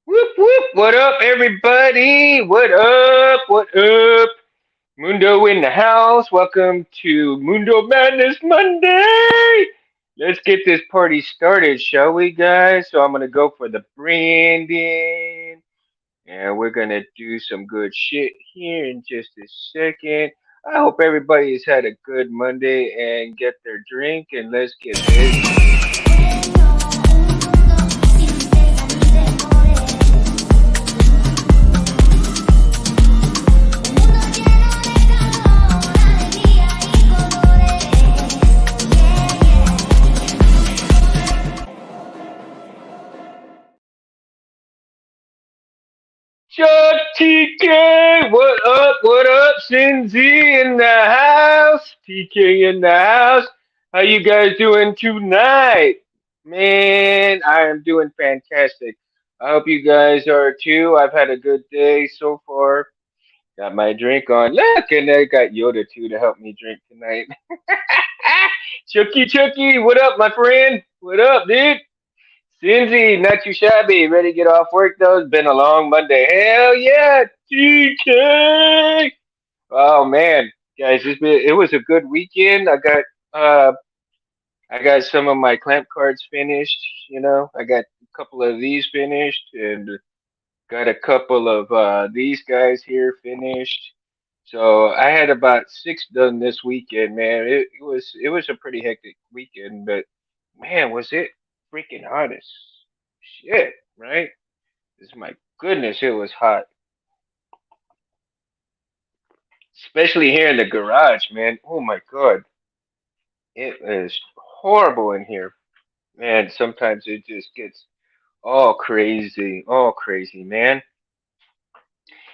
Whoop whoop! What up, everybody? What up? What up? Mundo in the house. Welcome to Mundo Madness Monday. Let's get this party started, shall we, guys? So I'm gonna go for the branding, and we're gonna do some good shit here in just a second. I hope everybody has had a good Monday and get their drink, and let's get busy. Chuck TK, what up? What up? Cinzy in the house. TK in the house. How you guys doing tonight? Man, I am doing fantastic. I hope you guys are too. I've had a good day so far. Got my drink on. Look, and I got Yoda too to help me drink tonight. Chucky, what up, my friend? What up, dude? Cinzy, not too shabby. Ready to get off work though? It's been a long Monday. Hell yeah, TK. Oh man, guys, it was a good weekend. uh I got some of my clamp cards finished. I got a couple of these finished, and got a couple of these guys here finished. So I had about six done this weekend, man. It was a pretty hectic weekend, but man, was it freaking hot as shit, right? It's my goodness, it was hot, especially here in the garage, man. Oh my god, it is horrible in here, man. Sometimes it just gets all crazy, man.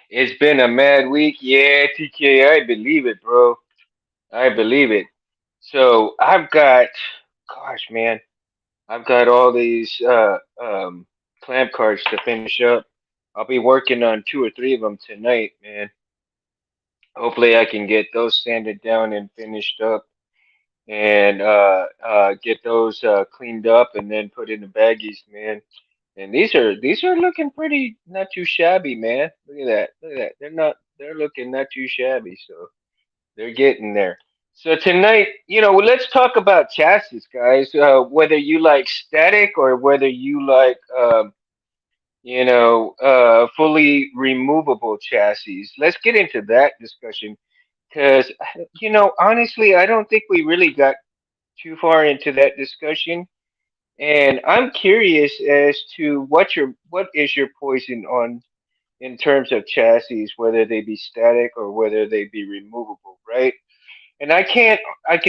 It's been a mad week, yeah, TK. I believe it, bro. I believe it. So gosh, man, I've got all these clamp cards to finish up. I'll be working on two or three of them tonight, man. Hopefully, I can get those sanded down and finished up, and get those cleaned up, and then put in the baggies, man. And these are looking pretty, not too shabby, man. Look at that. Look at that. They're looking not too shabby. So they're getting there. So tonight, let's talk about chassis, guys. Whether you like static or whether you like, fully removable chassis. Let's get into that discussion because, honestly, I don't think we really got too far into that discussion. And I'm curious as to what is your poison on in terms of chassis, whether they be static or whether they be removable, right? And I can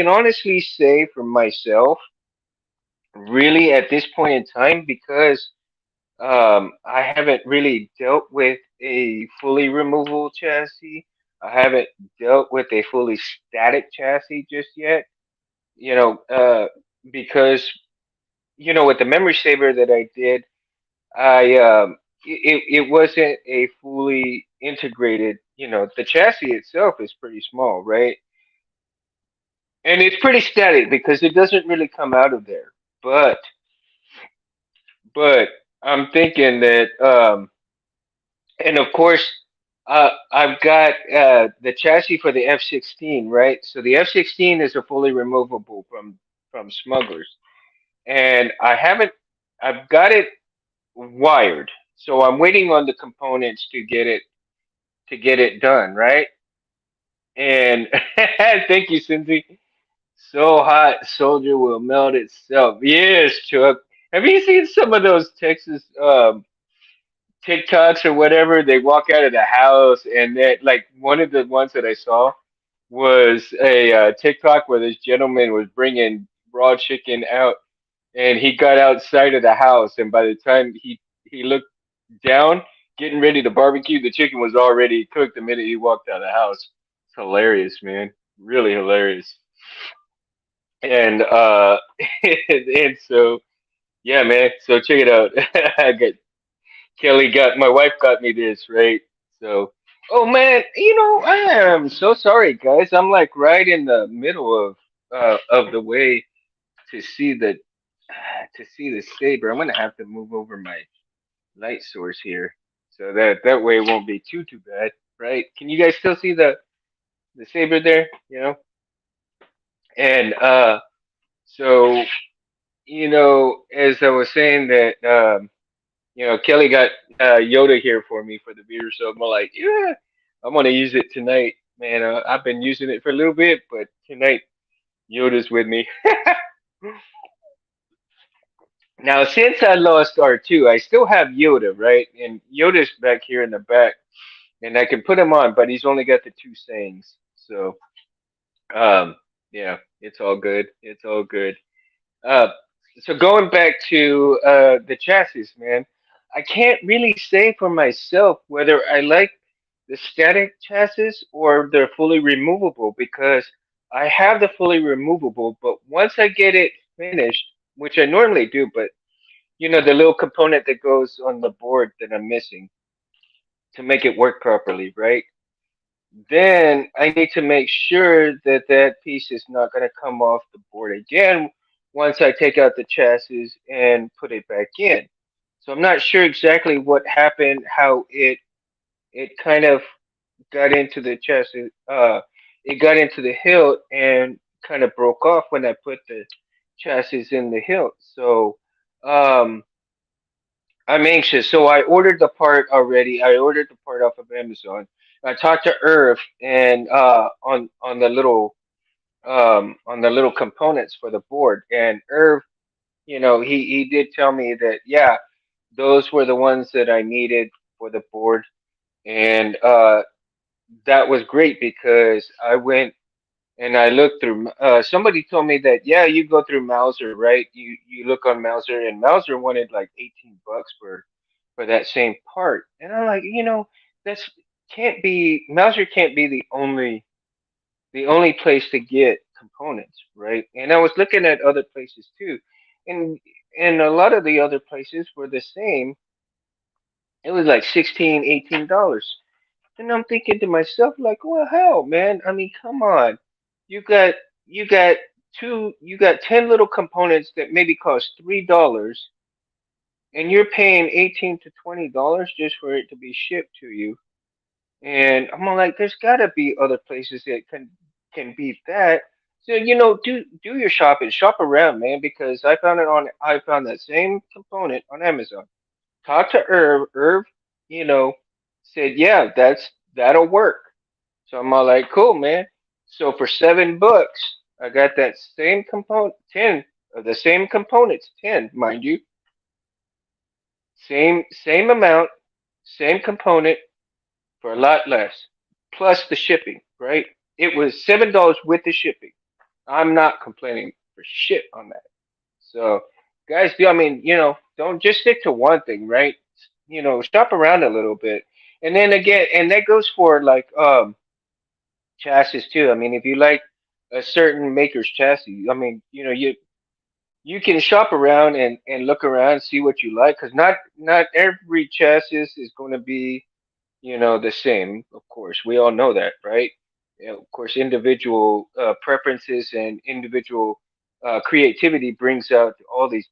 honestly say for myself, really at this point in time, because I haven't really dealt with a fully removable chassis. I haven't dealt with a fully static chassis just yet. You know, because with the memory saver that I did, it wasn't a fully integrated. The chassis itself is pretty small, right? And it's pretty static because it doesn't really come out of there. But but I'm thinking that, and of course, I've got the chassis for the F-16, right? So the F-16 is a fully removable from Smugglers, and I've got it wired. So I'm waiting on the components to get it done, right? And thank you, Cindy. So hot, soldier will melt itself. Yes, Chuck. Have you seen some of those Texas TikToks or whatever? They walk out of the house, and that, like, one of the ones that I saw was a TikTok where this gentleman was bringing raw chicken out, and he got outside of the house, and by the time he looked down, getting ready to barbecue, the chicken was already cooked the minute he walked out of the house. It's hilarious, man. Really hilarious. And and so yeah, man. So check it out. I got Kelly, got my wife got me this, right? So, oh man, I am so sorry, guys. I'm like right in the middle of the way to see the saber. I'm gonna have to move over my light source here, so that way it won't be too bad, right? Can you guys still see the saber there? And so as I was saying that Kelly got Yoda here for me for the beer, so I'm like, yeah, I'm gonna use it tonight, man. I've been using it for a little bit, but tonight Yoda's with me. Now, since I lost R2, I still have Yoda, right? And Yoda's back here in the back, and I can put him on, but he's only got the two sayings. So, um, yeah, it's all good. It's all good. Uh, so going back to the chassis, man, I can't really say for myself whether I like the static chassis or they're fully removable because I have the fully removable, but once I get it finished, which I normally do, but the little component that goes on the board that I'm missing to make it work properly, right? Then I need to make sure that that piece is not going to come off the board again once I take out the chassis and put it back in. So I'm not sure exactly what happened, how it kind of got into the chassis. It got into the hilt and kind of broke off when I put the chassis in the hilt. So um, I'm anxious. So I ordered the part already. I ordered the part off of Amazon. I talked to Irv and on the little components for the board. And Irv, he did tell me that yeah, those were the ones that I needed for the board. And that was great because I went and I looked through. Somebody told me that yeah, you go through Mauser, right? You look on Mauser, and Mauser wanted like $18 for that same part, and I'm like, that's can't be Mauser can't be the only place to get components, right? And I was looking at other places too, and and a lot of the other places were the same. It was like 16, $18. And I'm thinking to myself, like, well, hell, man. I mean, come on. You got you got you got 10 little components that maybe cost $3, and you're paying 18 to $20 just for it to be shipped to you. And I'm like, there's gotta be other places that can beat that. So do your shopping, shop around, man, because I found that same component on Amazon. Talked to Irv. Irv, you know, said, yeah, that'll work. So I'm all like, cool, man. So for $7, I got that same component, 10 of the same components, 10, mind you, same amount, same component for a lot less, plus the shipping, right? It was $7 with the shipping. I'm not complaining for shit on that. So, guys, I mean, don't just stick to one thing, right? Shop around a little bit, and then again, and that goes for like chassis too. I mean, if you like a certain maker's chassis, I mean, you can shop around and look around, see what you like, because not every chassis is going to be the same. Of course, we all know that, right? Of course, individual preferences and individual creativity brings out all these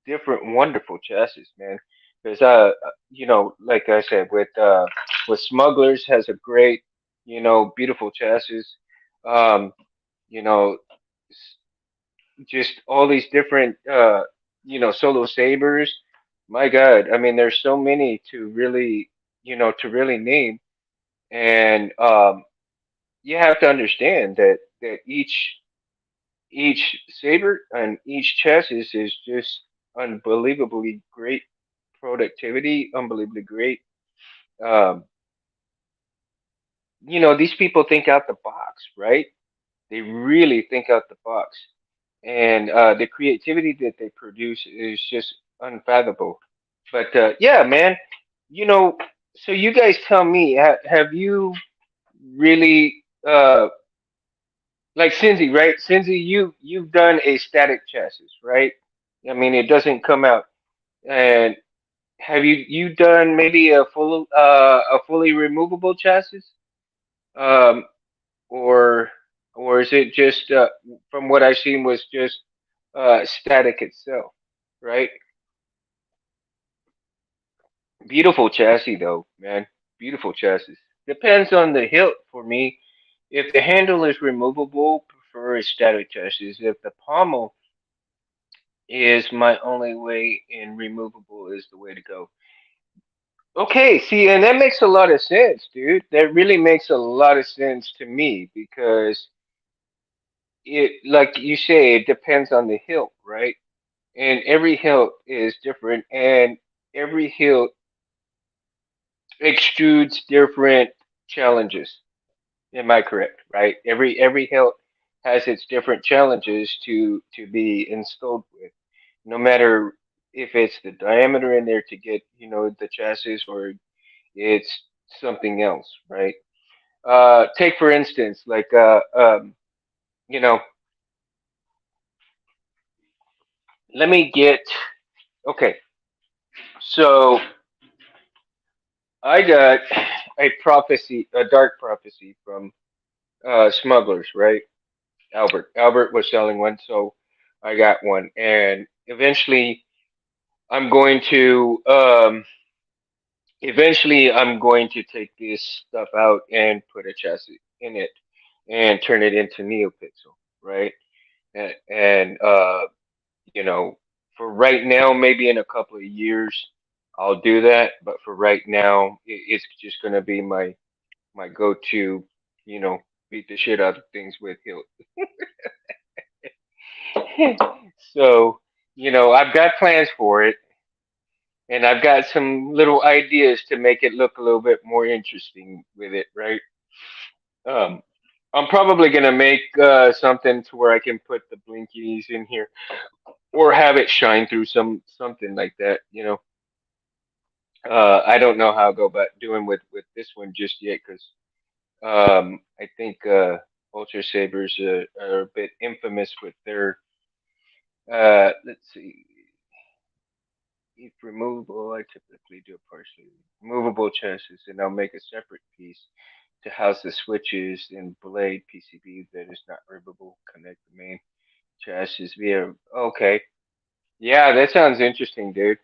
different wonderful chassis, man. Because like I said, with Smugglers has a great, beautiful chassis. Um, you know, just all these different, solo sabers. My God, I mean, there's so many to really name, and you have to understand that each saber and each chassis is just unbelievably great productivity, unbelievably great. Um, these people think out the box, right? They really think out the box, and the creativity that they produce is just unfathomable. But yeah, man, you know. So you guys tell me, have you really like Cindy, right? Cindy, you've done a static chassis, right? I mean, it doesn't come out. And have you done maybe a fully removable chassis, um, or or is it just from what I've seen was just static itself, right? Beautiful chassis though, man. Beautiful chassis. Depends on the hilt for me. If the handle is removable, prefer a static chassis. If the pommel is my only way and removable is the way to go. Okay, see, and that makes a lot of sense, dude. That really makes a lot of sense to me because it, like you say, it depends on the hilt, right? And every hilt is different, and every hilt extrudes different challenges. Am I correct? Right? Every hilt has its different challenges to be installed with. No matter if it's the diameter in there to get the chassis or it's something else, right? Take for instance, like you know, let me get okay. So I got a prophecy, a dark prophecy from smugglers, right? Albert was selling one, so I got one, and I'm going to I'm going to take this stuff out and put a chassis in it and turn it into NeoPixel, right? And you know, for right now, maybe in a couple of years, I'll do that. But for right now, it's just gonna be my go-to, beat the shit out of things with hilt. So, I've got plans for it, and I've got some little ideas to make it look a little bit more interesting with it, right? Um, I'm probably gonna make something to where I can put the blinkies in here, or have it shine through something like that. I don't know how I'll go about doing with this one just yet, because I think Ultra Sabers are a bit infamous with their let's see. If removable, I typically do a partially removable chassis, and I'll make a separate piece to house the switches and blade PCB that is not removable. Connect the main chassis via. Okay, yeah, that sounds interesting, dude.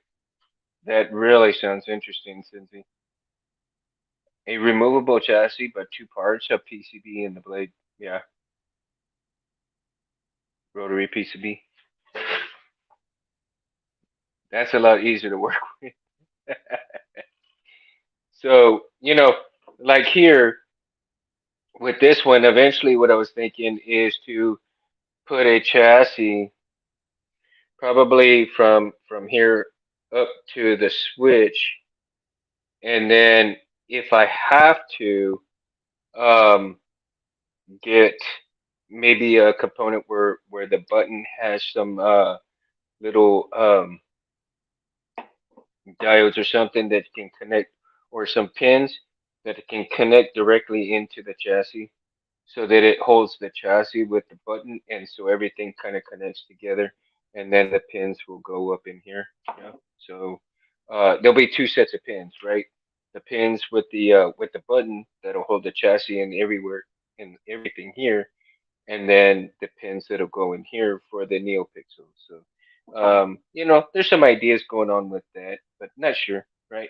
That really sounds interesting, Cincy. A removable chassis, but two parts, a PCB and the blade. Yeah, rotary PCB. That's a lot easier to work with. So, like here with this one, eventually what I was thinking is to put a chassis probably from here up to the switch, and then if I have to, um, get maybe a component where the button has some little diodes or something that can connect, or some pins that can connect directly into the chassis, so that it holds the chassis with the button, and so everything kind of connects together, and then the pins will go up in here. So there'll be two sets of pins, right? The pins with the button that'll hold the chassis and everywhere and everything here, and then the pins that'll go in here for the NeoPixels. So, there's some ideas going on with that, but not sure, right?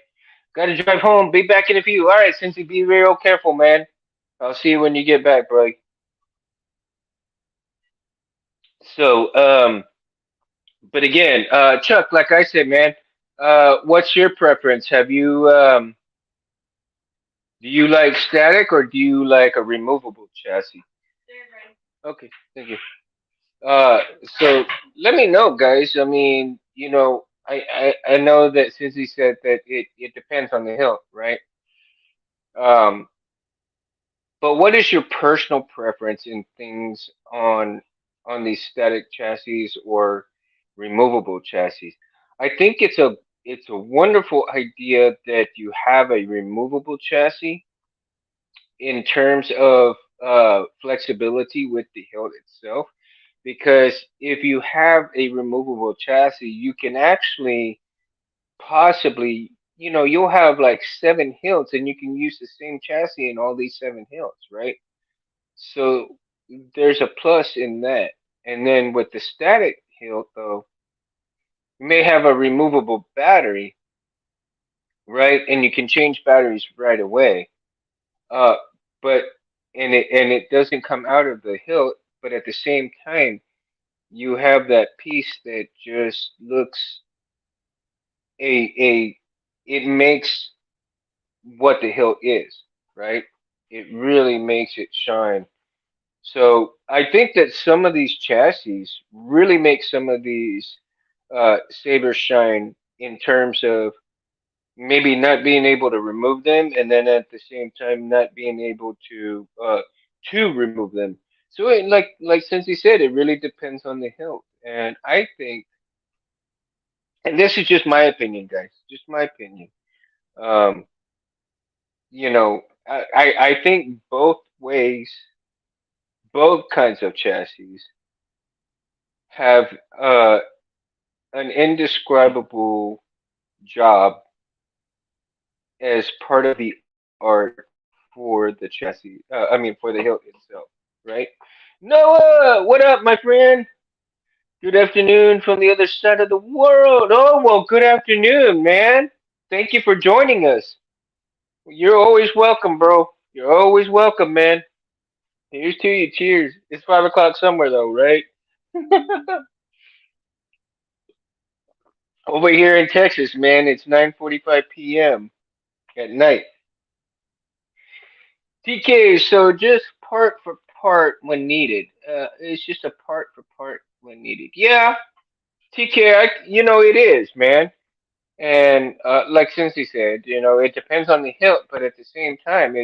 Got to drive home. Be back in a few. All right, Cincy, be real careful, man. I'll see you when you get back, bro. So, but again, Chuck, like I said, man, what's your preference? Do you like static or do you like a removable chassis? Okay, thank you. Uh, so let me know, guys. I mean, I know that since he said that it depends on the hill, right? Um, but what is your personal preference in things on these static chassis or removable chassis? I think it's a wonderful idea that you have a removable chassis in terms of flexibility with the hilt itself, because if you have a removable chassis, you can actually possibly, you'll have like seven hilts, and you can use the same chassis in all these seven hilts, right? So there's a plus in that. And then with the static hilt, though, you may have a removable battery, right? And you can change batteries right away. Uh, but and it doesn't come out of the hilt, but at the same time, you have that piece that just looks a it makes what the hilt is, right? It really makes it shine. So I think that some of these chassis really make some of these sabers shine in terms of maybe not being able to remove them, and then at the same time not being able to remove them. So like since he said, it really depends on the hilt, and I think, and this is just my opinion, guys, just my opinion. Um, I think both ways, both kinds of chassis have an indescribable job as part of the art for the chassis. I mean, for the hilt itself, right? Noah, what up, my friend? Good afternoon from the other side of the world. Oh, well, good afternoon, man. Thank you for joining us. You're always welcome, bro. You're always welcome, man. Here's to you. Cheers. It's 5 o'clock somewhere, though, right? Over here in Texas, man, it's 9:45 p.m. at night. TK, so just part for part when needed. It's just a part for part when needed. Yeah, TK, it is, man. And like Cincy said, it depends on the hilt, but at the same time,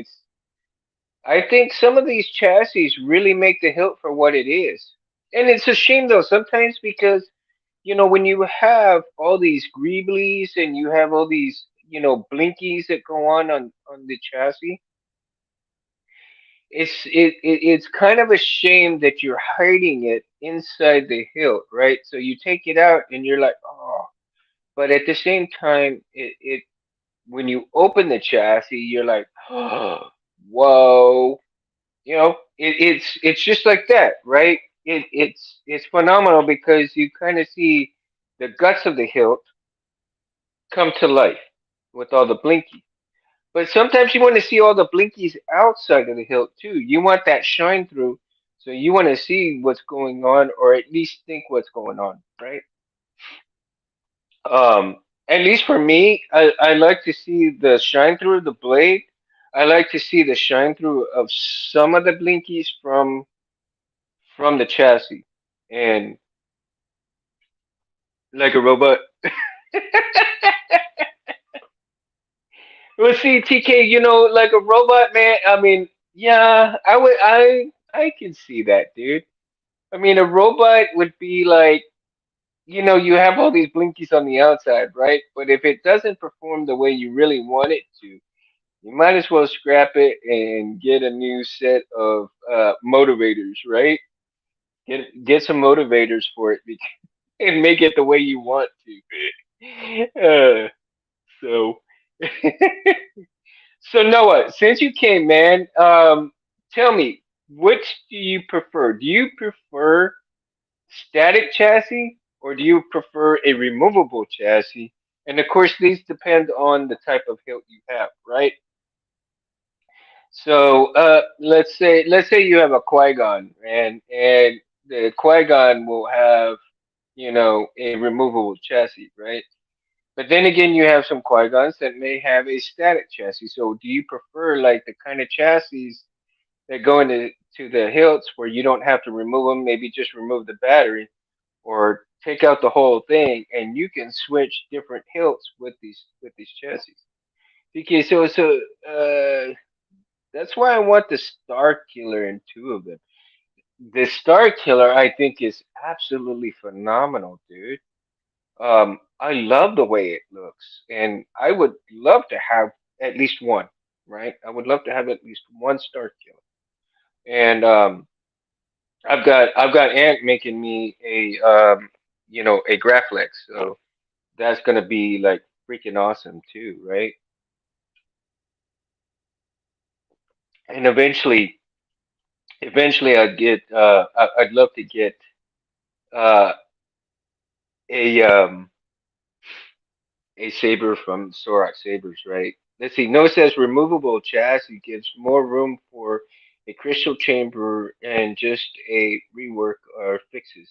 I think some of these chassis really make the hilt for what it is. And it's a shame though sometimes because when you have all these greeblies and you have all these blinkies that go on the chassis, it's kind of a shame that you're hiding it inside the hilt, right? So you take it out and you're like, oh, but at the same time, it when you open the chassis, you're like, oh, whoa, it's just like that, right? It's phenomenal because you kind of see the guts of the hilt come to life with all the blinkies. But sometimes you want to see all the blinkies outside of the hilt too. You want that shine through, so you want to see what's going on, or at least think what's going on, right? At least for me, I like to see the shine through of the blade. I like to see the shine through of some of the blinkies from the chassis, and like a robot. Well, see, TK, like a robot, man. I mean, yeah, I can see that, dude. I mean, a robot would be like, you have all these blinkies on the outside, right? But if it doesn't perform the way you really want it to, you might as well scrap it and get a new set of motivators, right? Get some motivators for it and make it the way you want to. So, so Noah, since you came, man, tell me, which do you prefer? Do you prefer static chassis or do you prefer a removable chassis? And of course, these depend on the type of hilt you have, right? So let's say you have a Qui-Gon, and the Qui-Gon will have a removable chassis, right? But then again, you have some Qui-Gons that may have a static chassis. So do you prefer like the kind of chassis that go into the hilts where you don't have to remove them, maybe just remove the battery or take out the whole thing, and you can switch different hilts with these chassis? Okay, so that's why I want the Star Killer in two of them. The Star Killer, I think, is absolutely phenomenal, dude. I love the way it looks, and I would love to have at least one, right? I would love to have at least one Star Killer. And I've got Ant making me a Graflex, so that's gonna be like freaking awesome too, right? And eventually I'd love to get uh a a Saber from Sorak Sabers, right? Let's see. No, it says removable chassis gives more room for a crystal chamber and just a rework or fixes.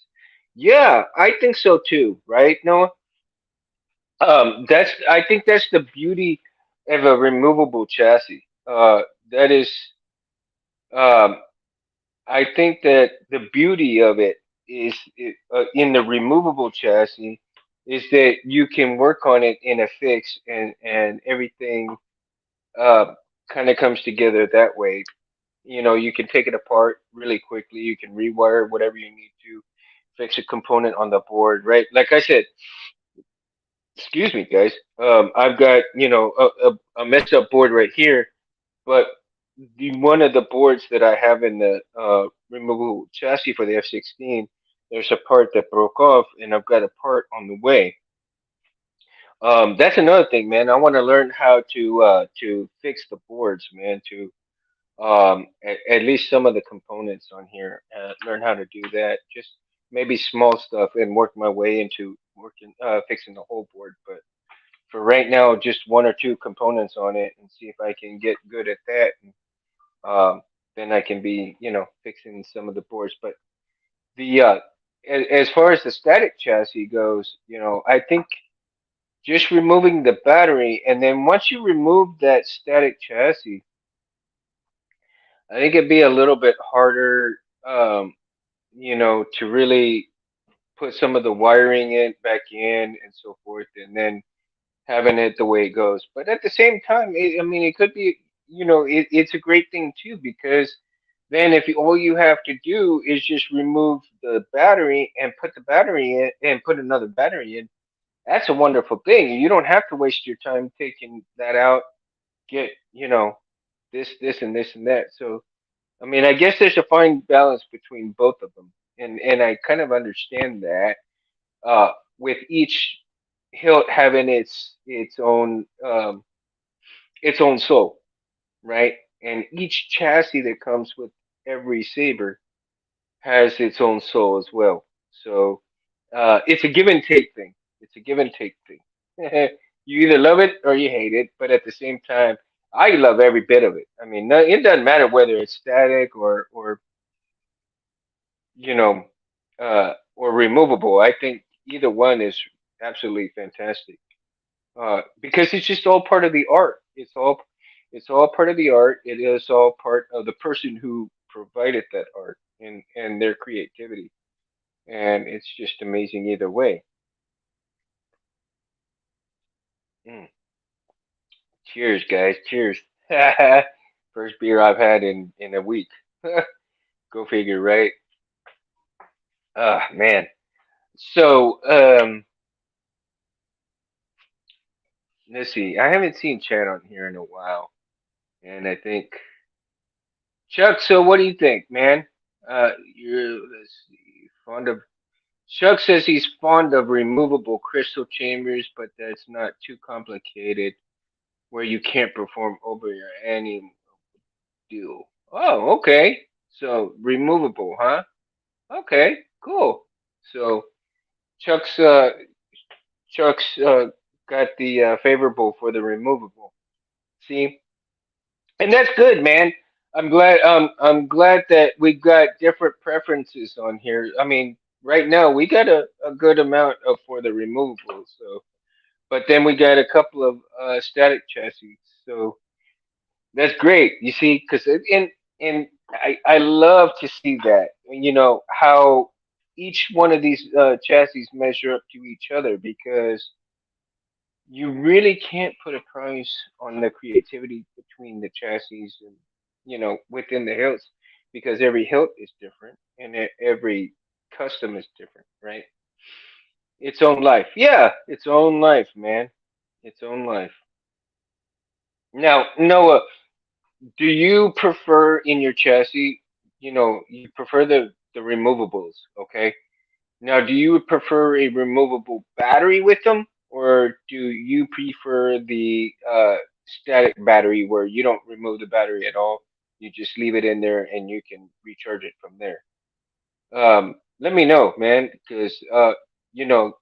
Yeah, I think so too, right? No, that's I think that's the beauty of a removable chassis. That is, um, I think that the beauty of it is in the removable chassis is that you can work on it in a fix and everything uh, kind of comes together that way. You know, you can take it apart really quickly. You can rewire whatever you need to, fix a component on the board, right? Like I said, excuse me, guys. I've got a messed up board right here, but the one of the boards that I have in the removable chassis for the F-16, there's a part that broke off, and I've got a part on the way. That's another thing, man. I want to learn how to fix the boards, man. To at least some of the components on here, learn how to do that. Just maybe small stuff, and work my way into working fixing the whole board. But for right now, just one or two components on it, and see if I can get good at that. And, then I can be, fixing some of the boards. But the as far as the static chassis goes, I think just removing the battery, and then once you remove that static chassis, I think it'd be a little bit harder, to really put some of the wiring in back in and so forth, and then having it the way it goes. But at the same time, I mean, it could be, it's a great thing too because then if all you have to do is just remove the battery and put the battery in and put another battery in, that's a wonderful thing. You don't have to waste your time taking that out, get, this and this and that. So, I mean, I guess there's a fine balance between both of them. And I kind of understand that with each hilt having its own soul, right? And each chassis that comes with every saber has its own soul as well. So it's a give and take thing. It's a give and take thing. You either love it or you hate it, but at the same time, I love every bit of it. I mean, it doesn't matter whether it's static or you know or removable. I think either one is absolutely fantastic because it's just all part of the art. It's all part of the art. It is all part of the person who provided that art and their creativity, and it's just amazing either way. Mm. Cheers, guys. Cheers. First beer I've had in a week. Go figure, right? Ah, man. So, let's see. I haven't seen Chad on here in a while, and I think Chuck. So, what do you think, man? You're let's see, fond of. Chuck says he's fond of removable crystal chambers, but that's not too complicated where you can't perform over your annual due. Oh, okay. So removable, huh? Okay, cool. So Chuck's uh Chuck's got the favorable for the removable. See, and that's good, man. I'm glad that we've got different preferences on here. I mean, right now we got a good amount of for the removable. So, but then we got a couple of static chassis. So that's great. You see, because and I love to see that. How each one of these chassis measure up to each other because you really can't put a price on the creativity between the chassis and within the hilts because every hilt is different and every custom is different, right? Its own life. Yeah, its own life, man. Its own life. Now, Noah, do you prefer in your chassis, you prefer the removables, okay? Now, do you prefer a removable battery with them, or do you prefer the static battery where you don't remove the battery at all? You just leave it in there and you can recharge it from there. Let me know, man, because you know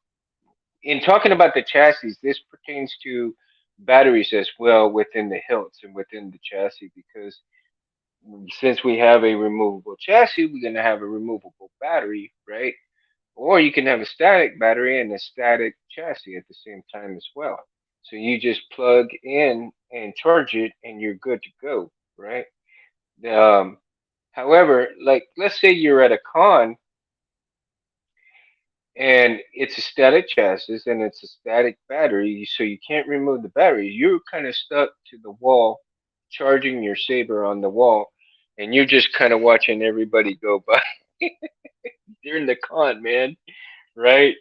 in talking about the chassis, this pertains to batteries as well within the hilts and within the chassis because since we have a removable chassis, we're going to have a removable battery, right? Or you can have a static battery and a static chassis at the same time as well. So you just plug in and charge it and you're good to go, right? Um, However, like let's say you're at a con and it's a static chassis and it's a static battery, so you can't remove the battery. You're kind of stuck to the wall, charging your saber on the wall, and you're just kind of watching everybody go by during the con, man, right?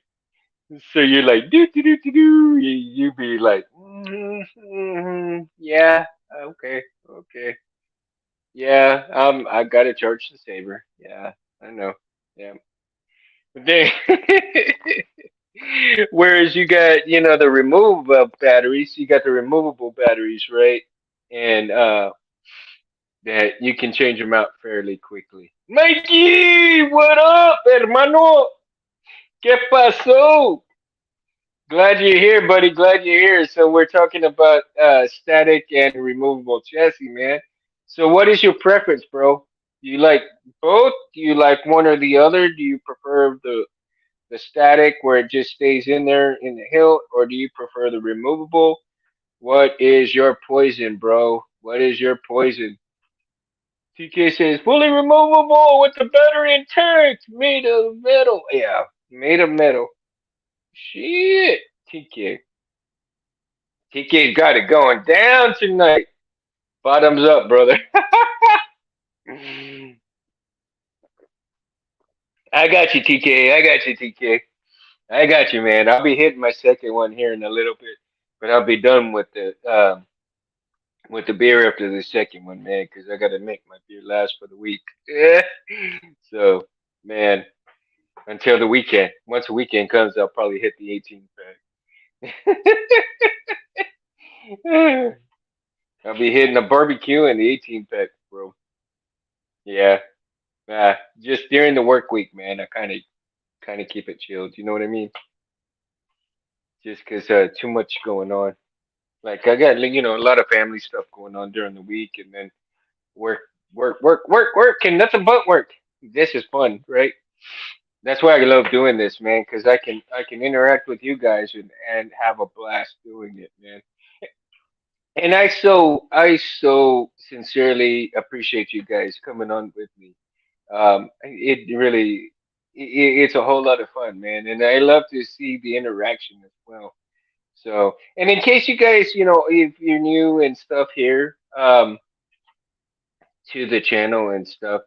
So you're like, do do do do do. You be like, yeah, okay, okay, yeah. I gotta charge the saber. Yeah, I know. Yeah, but then, whereas you got, the removable batteries, you got the removable batteries, right? And that you can change them out fairly quickly. Mikey, what up, hermano? ¿Qué pasó? Glad you're here, buddy. Glad you're here. So we're talking about static and removable chassis, man. So what is your preference, bro? Do you like both? Do you like one or the other? Do you prefer the static where it just stays in there in the hilt, or do you prefer the removable? What is your poison, bro? What is your poison? TK says fully removable with the battery intact, made of metal. Yeah, made of metal. Shit, TK. TK's got it going down tonight. Bottoms up, brother. I got you, TK. I got you, TK. I got you, man. I'll be hitting my second one here in a little bit, but I'll be done with the beer after the second one, man, because I got to make my beer last for the week. So, man, until the weekend. Once the weekend comes, I'll probably hit the 18 pack. I'll be hitting a barbecue and the 18 pack, bro. Yeah. Just during the work week, man, I kind of keep it chilled. You know what I mean? Just 'cause too much going on. Like I got like, a lot of family stuff going on during the week, and then work, work, and nothing but work. This is fun, right? That's why I love doing this, man, 'cause I can interact with you guys and have a blast doing it, man. And I so sincerely appreciate you guys coming on with me. It really it's a whole lot of fun, man, and I love to see the interaction as well. So, and in case you guys, if you're new and stuff here, to the channel and stuff,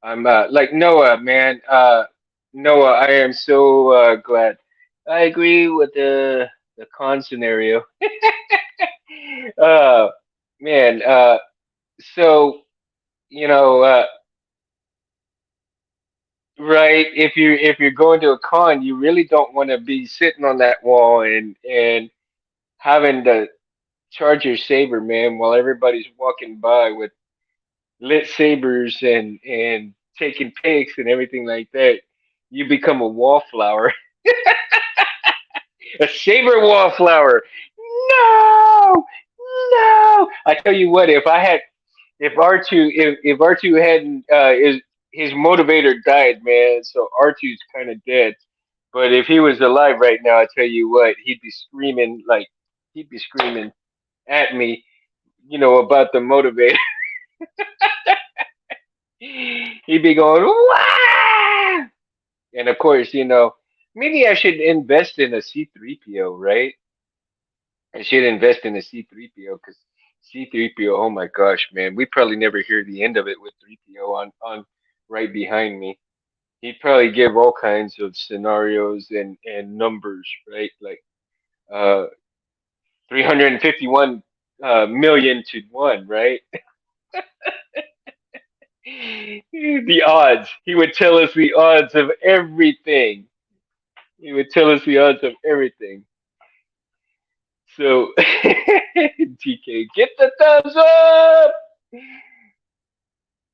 I'm like Noah, man. Noah, I am so glad. I agree with the con scenario. uh, man. So you know, right? If you're going to a con, you really don't want to be sitting on that wall and having to charge your saber, man, while everybody's walking by with lit sabers and taking pics and everything like that. You become a wallflower, a saber wallflower. No, no. I tell you what, if R2 if R2 hadn't his motivator died, man. So R2's kind of dead. But if he was alive right now, I tell you what, he'd be screaming at me, about the motivator. He'd be going, "Wah!" And of course, maybe I should invest in a C3PO, right? I should invest in a C3PO because C3PO, oh my gosh, man, we probably never hear the end of it with 3PO on right behind me. He'd probably give all kinds of scenarios and numbers, right? Like uh 351 million to one, right? The odds. He would tell us the odds of everything. He would tell us the odds of everything. So, TK, get the thumbs up!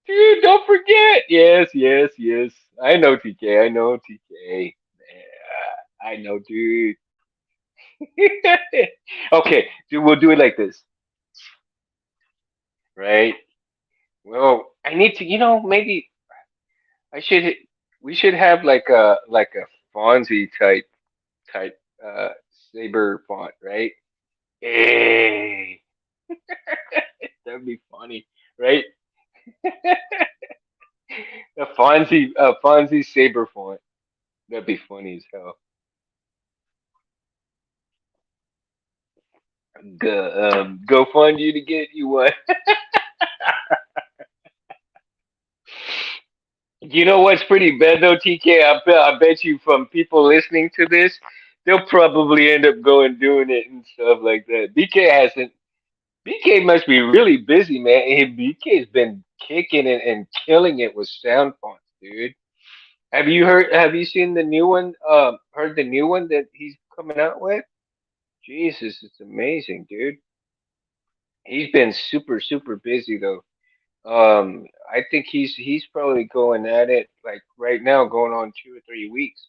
Dude, don't forget! Yes, yes, yes. I know TK. I know TK. Yeah, I know, dude. Okay, we'll do it like this, right? Well, I need to, maybe I should. We should have like a Fonzie type uh saber font, right? Hey, that'd be funny, right? A Fonzie saber font. That'd be funny as hell. Go fund you to get you one. You know what's pretty bad though, TK? I bet you from people listening to this, they'll probably end up going doing it and stuff like that. BK hasn't. BK must be really busy, man. BK's been kicking it and killing it with sound fonts, dude. Have you heard? Have you seen the new one? Heard the new one that he's coming out with? Jesus, it's amazing, dude. He's been super super busy though. I think he's probably going at it like right now, going on 2 or 3 weeks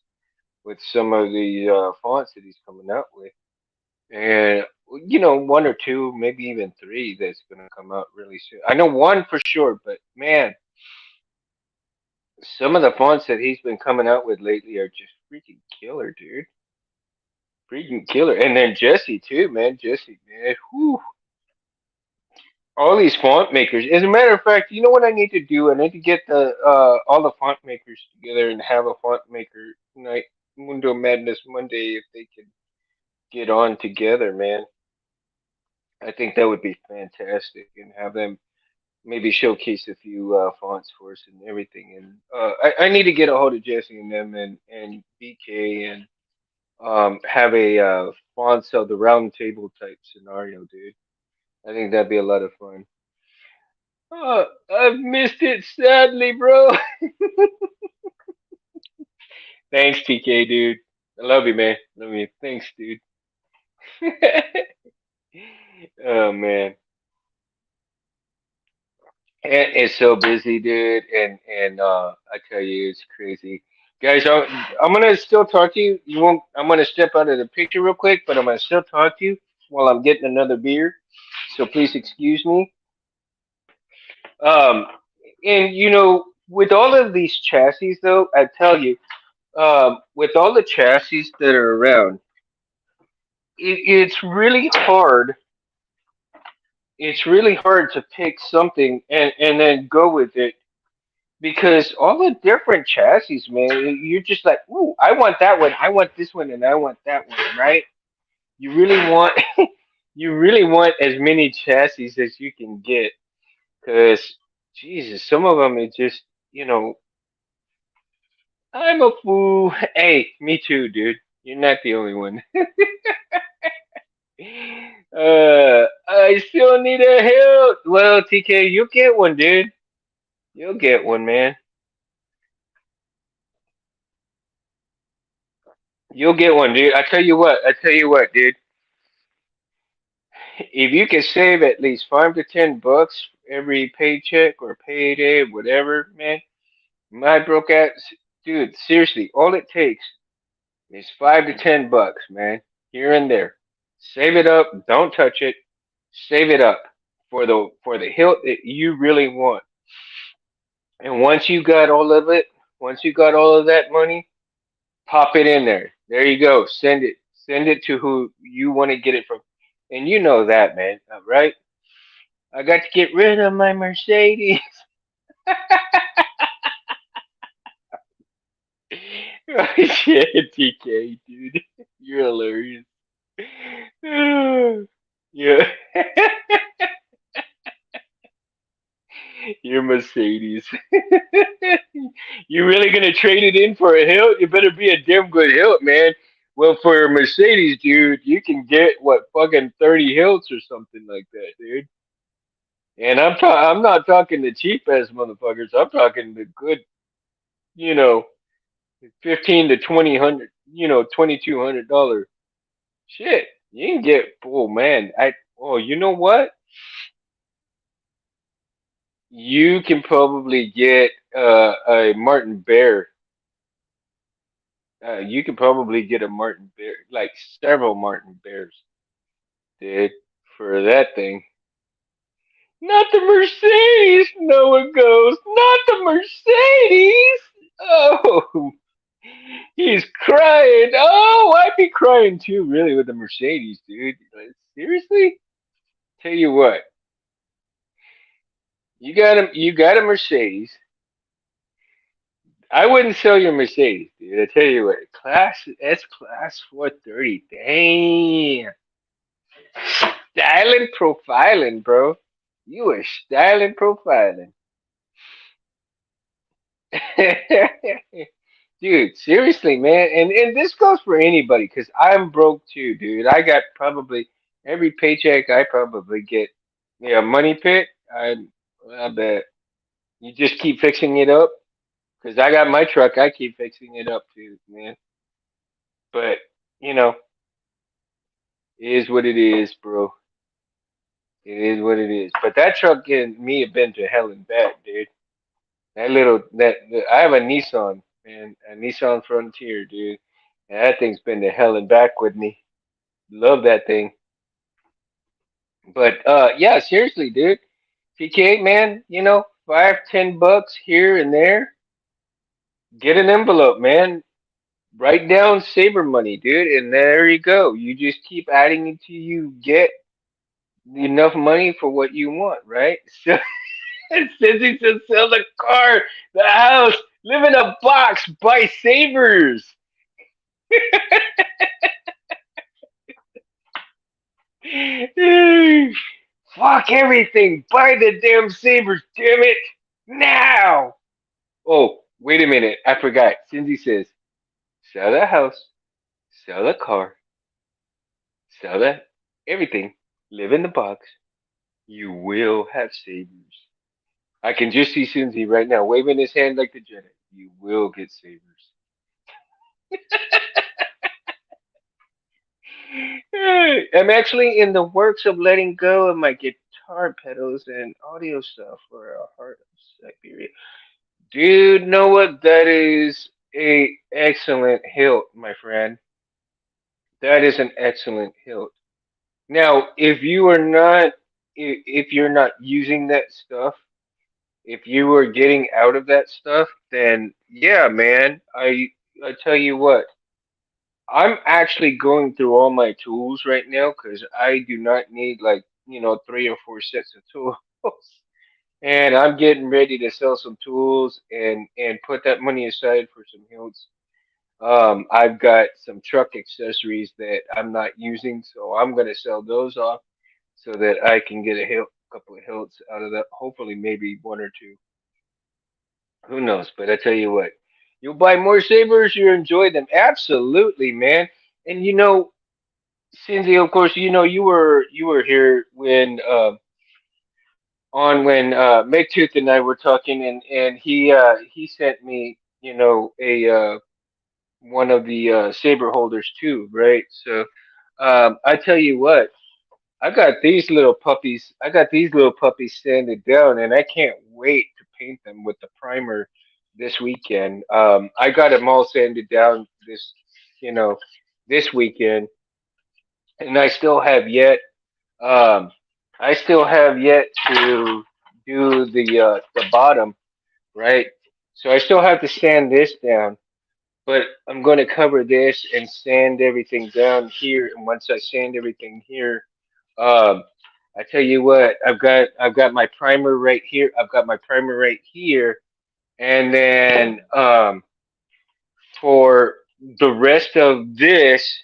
with some of the fonts that he's coming out with, and one or two, maybe even three that's gonna come out really soon. I know one for sure, but man, some of the fonts that he's been coming out with lately are just freaking killer, dude. Freaking killer. And then Jesse too, man. Jesse, man. Whew. All these font makers. As a matter of fact, you know what I need to do? I need to get the all the font makers together and have a font maker night, Mundo Madness Monday, if they could get on together, man. I think that would be fantastic, and have them maybe showcase a few fonts for us and everything. And I need to get a hold of Jesse and them and BK and have a fonts of the round table type scenario, dude. I think that'd be a lot of fun. I've missed it sadly, bro. Thanks, TK, dude. I love you, man. Love you. Thanks, dude. Oh man, it's so busy, dude, and I tell you, it's crazy, guys. I'm gonna still talk to you. You won't. I'm gonna step out of the picture real quick, but I'm gonna still talk to you while I'm getting another beer. So please excuse me. Um, and with all of these chassis, though, I tell you, with all the chassis that are around, it's really hard. It's really hard to pick something and then go with it because all the different chassis, man, you're just like, ooh, I want that one, I want this one, and I want that one, right? You really want, you really want as many chassis as you can get, because Jesus, some of them it just, I'm a fool. Hey, me too, dude. You're not the only one. I still need a help. Well, TK, you'll get one, dude. You'll get one, man. You'll get one, dude. I tell you what. I tell you what, dude. If you can save at least $5 to $10 every paycheck or payday, whatever, man, my broke ass, dude. Seriously, all it takes is $5 to $10, man, here and there. Save it up. Don't touch it. Save it up for the hilt that you really want. And once you got all of it, once you got all of that money, pop it in there. There you go. Send it. Send it to who you want to get it from. And you know that, man, right? I got to get rid of my Mercedes. Shit, TK, dude. You're hilarious. Yeah. Your Mercedes. You really gonna trade it in for a hilt? You better be a damn good hilt, man. Well, for a Mercedes, dude, you can get what fucking 30 hilts or something like that, dude. And I'm not talking the cheap ass motherfuckers. I'm talking the good, you know, 15 to 20 hundred, $2,200. Shit, you can get. Oh man, you know what? You can probably get a Martin Bear You could probably get a Martin Bear, like several Martin Bears, dude, for that thing. Not the Mercedes, Noah goes. Not the Mercedes. Oh, he's crying. Oh, I'd be crying too, really, with the Mercedes, dude. Like, seriously? Tell you what, you got a Mercedes. I wouldn't sell your Mercedes, dude. I tell you what, S class 430. Damn, styling profiling, bro. You are styling profiling. Dude, seriously, man, and this goes for anybody, because I'm broke too, dude. I got probably every paycheck I probably get, yeah, money pit. I bet you just keep fixing it up, because I got my truck. I keep fixing it up too, man. But you know, it is what it is, bro. It is what it is. But that truck and me have been to hell and back, dude. I have a Nissan, man, a Nissan Frontier, dude. And that thing's been to hell and back with me. Love that thing. But yeah, seriously, dude. PK, man, $5, $10 here and there. Get an envelope, man. Write down saver money, dude, and there you go. You just keep adding until you get enough money for what you want, right? So it says he said sell the car, the house, live in a box, buy savers. Fuck everything. Buy the damn sabers, damn it. Now. Oh, wait a minute. I forgot. Cindy says, sell the house, sell the car, sell the everything, live in the box. You will have savers. I can just see Cindy right now waving his hand like the Jedi. You will get savers. I'm actually in the works of letting go of my guitar pedals and audio stuff for a Heart of Siberia. Dude, know what? That is a excellent hilt, my friend. That is an excellent hilt. Now, if you're not using that stuff, if you are getting out of that stuff, then yeah, man, I tell you what, I'm actually going through all my tools right now because I do not need like, 3 or 4 sets of tools. And I'm getting ready to sell some tools and put that money aside for some hilts. I've got some truck accessories that I'm not using, so I'm gonna sell those off so that I can get a couple of hilts out of that. Hopefully, maybe one or two. Who knows? But I tell you what, you'll buy more sabers, you enjoy them. Absolutely, man. And Cindy, of course, you were here when Megtooth and I were talking, and he sent me a one of the saber holders too, right? So I tell you what, I got these little puppies sanded down, and I can't wait to paint them with the primer this weekend. I got them all sanded down you know, this weekend, and um, I still have yet to do the bottom, right? So I still have to sand this down, but I'm going to cover this and sand everything down here. And once I sand everything here, um, I tell you what, I've got my primer right here. I've got my primer right here, and then for the rest of this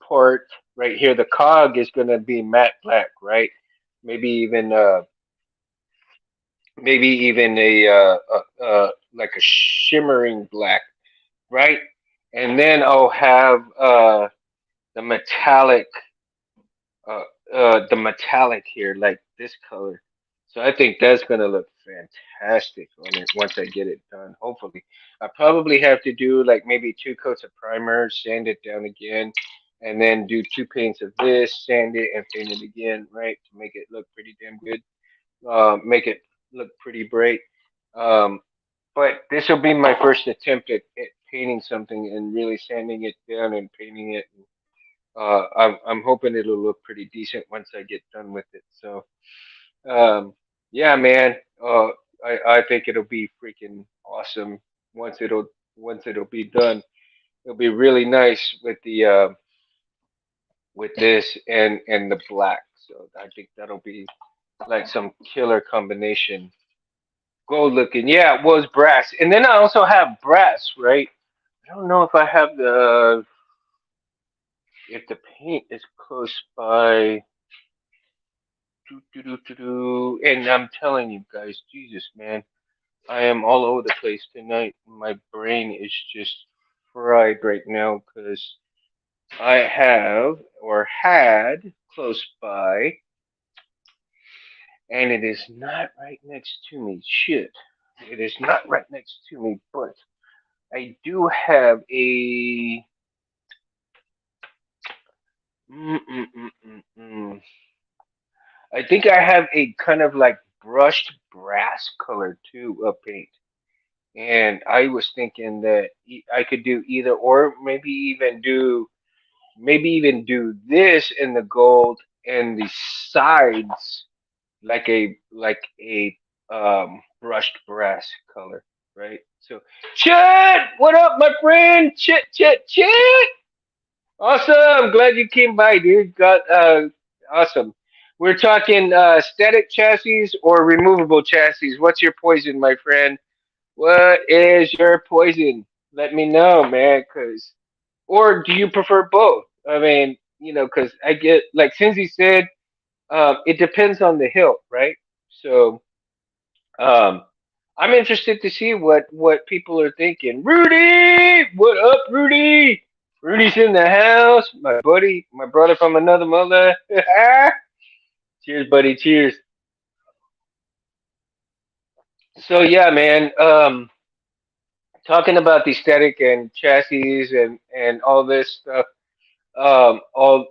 part right here, the cog is going to be matte black, right? Maybe even like a shimmering black, right? And then I'll have the metallic the metallic here, like this color. So I think that's gonna look fantastic on it once I get it done. Hopefully, I probably have to do like maybe 2 coats of primer, sand it down again, and then do 2 paints of this, sand it and paint it again, right, to make it look pretty damn good. Make it look pretty bright. Um, but this will be my first attempt at painting something and really sanding it down and painting it. I'm hoping it'll look pretty decent once I get done with it. So yeah, man. I think it'll be freaking awesome once it'll be done. It'll be really nice with this and the black. So I think that'll be like some killer combination. Gold looking. Yeah, it was brass. And then I also have brass, right? I don't know if I have the if the paint is close by. And I'm telling you guys, Jesus, man, I am all over the place tonight. My brain is just fried right now because I have or had close by, and it is not right next to me. Shit, it is not right next to me, but I do have a. Mm, mm, mm, mm, mm. I think I have a kind of like brushed brass color too of paint. And I was thinking that I could do either or maybe even do this in the gold and the sides like a brushed brass color, right? So Chet, what up, my friend? Chet. Awesome. Glad you came by, dude. Got awesome. We're talking static chassis or removable chassis. What's your poison, my friend? What is your poison? Let me know, man. Cause, or do you prefer both? I mean, cause I get like Cindy said, it depends on the hilt, right? So, um, I'm interested to see what people are thinking. Rudy, what up, Rudy? Rudy's in the house. My buddy, my brother from another mother. Cheers, buddy. Cheers. So yeah, man. Talking about the static and chassis and all this stuff, all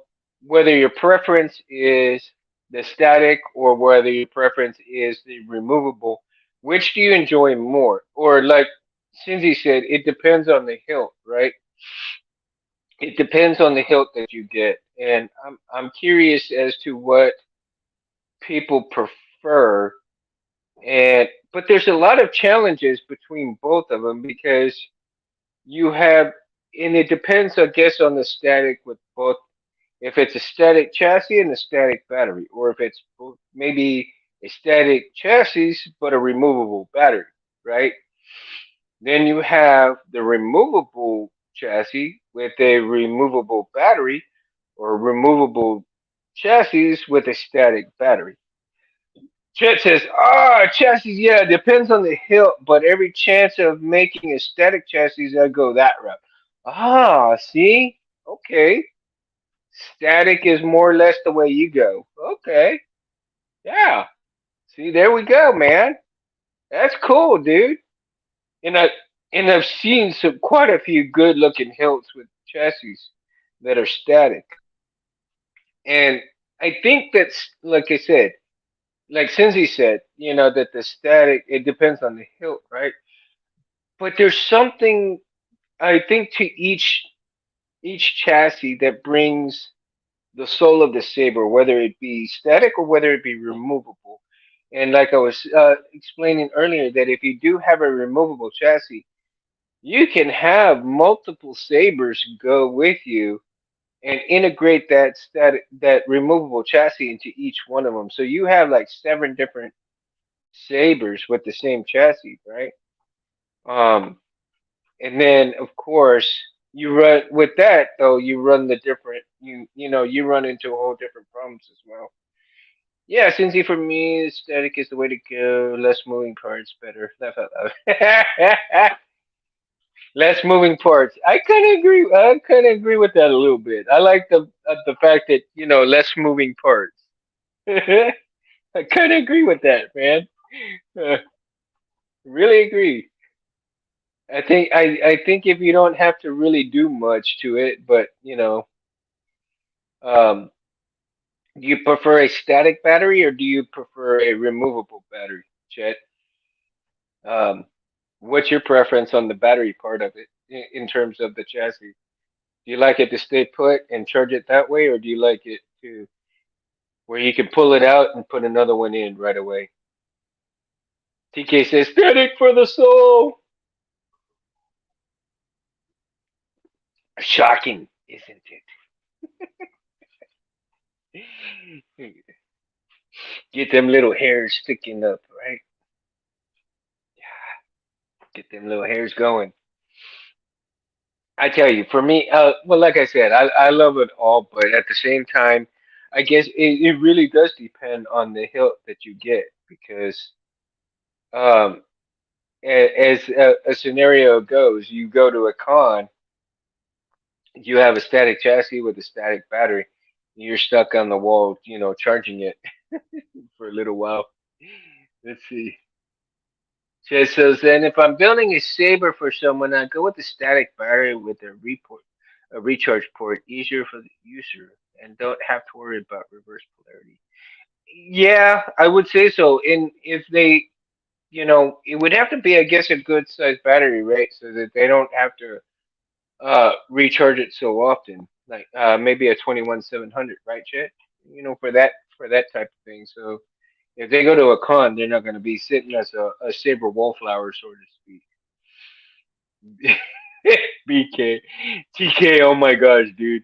whether your preference is the static or whether your preference is the removable, which do you enjoy more? Or like Cindy said, it depends on the hilt, right? It depends on the hilt that you get, and I'm curious as to what people prefer. And but there's a lot of challenges between both of them because you have, and it depends, I guess, on the static with both. If it's a static chassis and a static battery, or if it's maybe a static chassis but a removable battery, right? Then you have the removable chassis with a removable battery, or removable chassis with a static battery. Chet says, chassis, yeah, it depends on the hilt, but every chance of making a static chassis, I go that route. See? Okay. Static is more or less the way you go. Okay. Yeah. See, there we go, man. That's cool, dude. And I've seen quite a few good looking hilts with chassis that are static. And I think that's like I said, like Cindy said, that the static, it depends on the hilt, right? But there's something I think to each chassis that brings the soul of the saber, whether it be static or whether it be removable. And like I was explaining earlier, that if you do have a removable chassis, you can have multiple sabers go with you and integrate that removable chassis into each one of them. So you have like seven different sabers with the same chassis, right? Um, and then of course you run with that though. You run the different you run into a whole different problems as well. Yeah, Cincy, for me, static is the way to go. Less moving parts, better. Laugh out loud. Less moving parts. I kind of agree. I kind of agree with that a little bit. I like the fact that less moving parts. I kind of agree with that, man. Uh, really agree. I think if you don't have to really do much to it, but um, do you prefer a static battery or do you prefer a removable battery, Chet? Um, what's your preference on the battery part of it? in terms of the chassis? Do you like it to stay put and charge it that way, or do you like it to where you can pull it out and put another one in right away? TK says, "Static for the soul." Shocking, isn't it? Get them little hairs sticking up, right? Get them little hairs going. I tell you, for me, well, like I said, I love it all, but at the same time, I guess it really does depend on the hilt that you get because um, as a scenario goes, you go to a con, you have a static chassis with a static battery, you're stuck on the wall, charging it for a little while. Let's see. Just says, then if I'm building a saber for someone, I go with the static battery with a recharge port, easier for the user, and don't have to worry about reverse polarity. Yeah, I would say so. And if they, it would have to be, I guess, a good sized battery, right? So that they don't have to recharge it so often. Like maybe a 21-700, right, Chet? For that type of thing. So if they go to a con, they're not going to be sitting as a saber wallflower, so to speak. BK, TK. Oh my gosh, dude.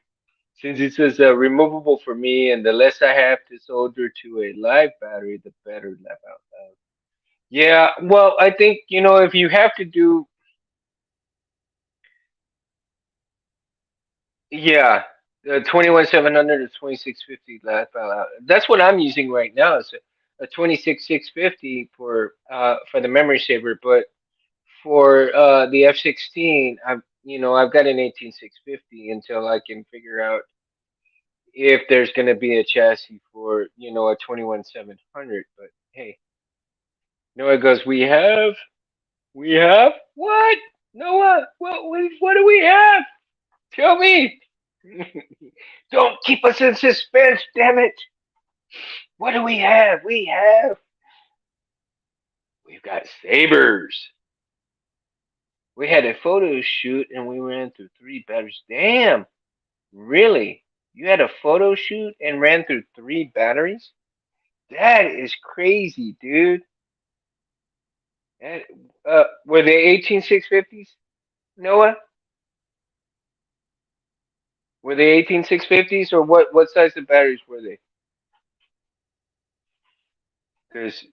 Since it says removable for me, and the less I have to solder to a live battery, the better. Laugh out loud. Yeah, well, I think if you have to do, yeah, the 21-700 to 2650 laugh out loud. That's what I'm using right now. It's a 26-650 for the memory saver, but for the F-16, I've got an 18650 until I can figure out if there's going to be a chassis for a 21-700. But hey, Noah goes, we have what? Noah, what do we have? Tell me. Don't keep us in suspense, damn it. What do we have? We've got sabers. We had a photo shoot and we ran through 3 batteries. Damn, really? You had a photo shoot and ran through 3 batteries? That is crazy, dude. That, were they 18650s, Noah? Were they 18650s or what size of batteries were they? Because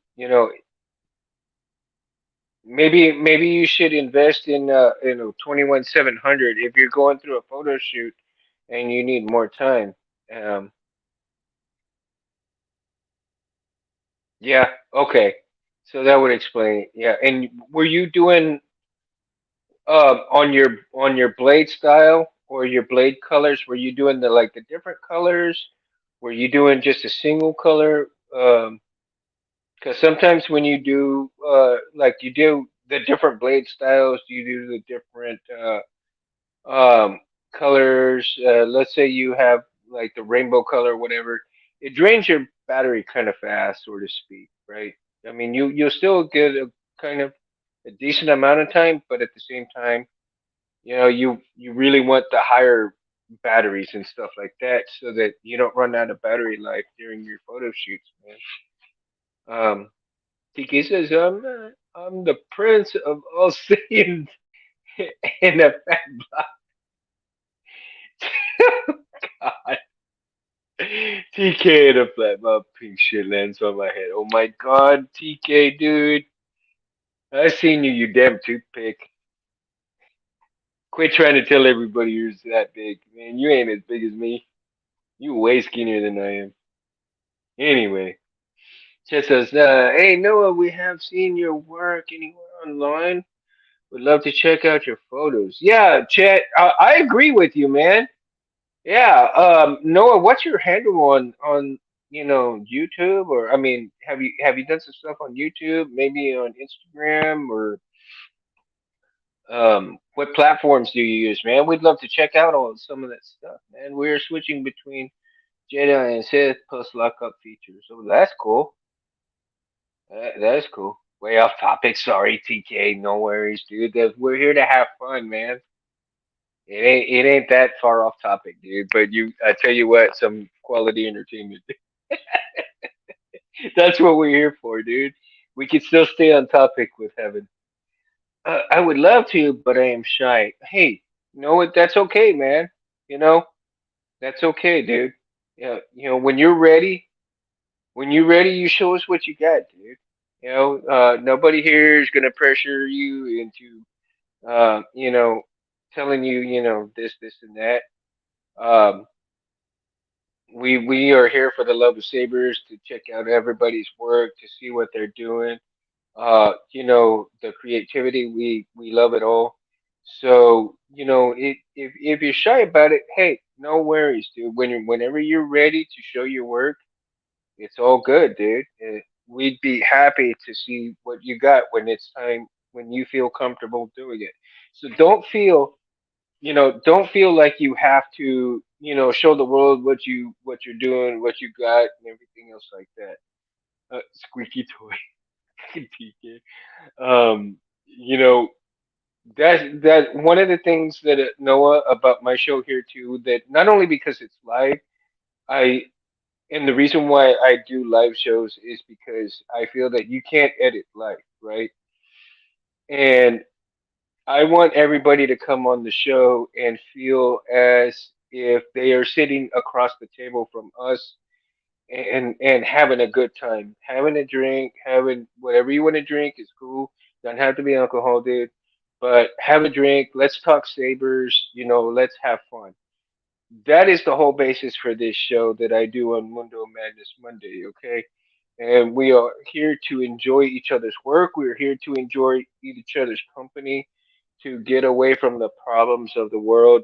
maybe you should invest in 21-700 if you're going through a photo shoot and you need more time. Um, yeah, okay. So that would explain it. Yeah, and were you doing on your blade style or your blade colors? Were you doing the different colors? Were you doing just a single color? Because sometimes when you do like you do the different blade styles, you do the different colors. Let's say you have like the rainbow color, whatever. It drains your battery kind of fast, so to speak, right? I mean, you'll still get a kind of a decent amount of time, but at the same time, you really want the higher batteries and stuff like that, so that you don't run out of battery life during your photo shoots, man. TK says, I'm the prince of all Saiyans in a fat god. TK in a flat, my pink shit lands on my head. Oh my god, TK, dude. I seen you, you damn toothpick. Quit trying to tell everybody you're that big. Man, you ain't as big as me. You way skinnier than I am. Anyway, Chet says, hey Noah, we have seen your work anywhere online. Would love to check out your photos. Yeah, Chet, I agree with you, man. Yeah, Noah, what's your handle on YouTube? Or I mean, have you done some stuff on YouTube? Maybe on Instagram or what platforms do you use, man? We'd love to check out all some of that stuff, man. We're switching between Jedi and Sith plus lockup features, so that's cool. That is cool. Way off topic. Sorry, TK. No worries, dude. We're here to have fun, man. It ain't that far off topic, dude. But I tell you what, some quality entertainment. That's what we're here for, dude. We can still stay on topic with heaven. I would love to, but I am shy. Hey, you know what? That's okay, man. You know, that's okay, dude. Yeah, when you're ready, you show us what you got, dude. Nobody here is gonna pressure you into, telling you, this, and that. Um, we are here for the love of sabers to check out everybody's work, to see what they're doing. The creativity, we love it all. So, if you're shy about it, hey, no worries, dude. Whenever you're ready to show your work, it's all good, dude. We'd be happy to see what you got when it's time, when you feel comfortable doing it. So don't feel like you have to, show the world what you're doing, what you got, and everything else like that. Squeaky toy, PK. You know, that one of the things that Noah about my show here too, that not only because it's live, I and the reason why I do live shows is because I feel that you can't edit live, right? And I want everybody to come on the show and feel as if they are sitting across the table from us and having a good time, having a drink, having whatever you want to drink is cool. Doesn't have to be alcohol, dude. But have a drink. Let's talk sabers. Let's have fun. That is the whole basis for this show that I do on Mundo Madness Monday. Okay, and we are here to enjoy each other's work. We're here to enjoy each other's company, to get away from the problems of the world.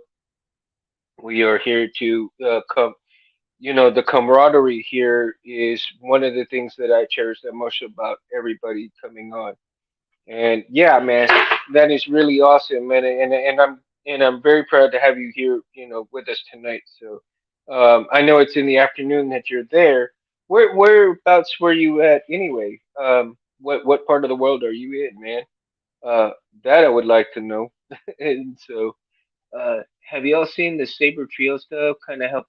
We are here to come. The camaraderie here is one of the things that I cherish the most about everybody coming on. And yeah, man, that is really awesome, man. And I'm very proud to have you here, with us tonight. So, I know it's in the afternoon that you're there. Whereabouts were you at anyway? What part of the world are you in, man? Uh, that I would like to know. And so, have y'all seen the Saber Trio stuff? Kind of help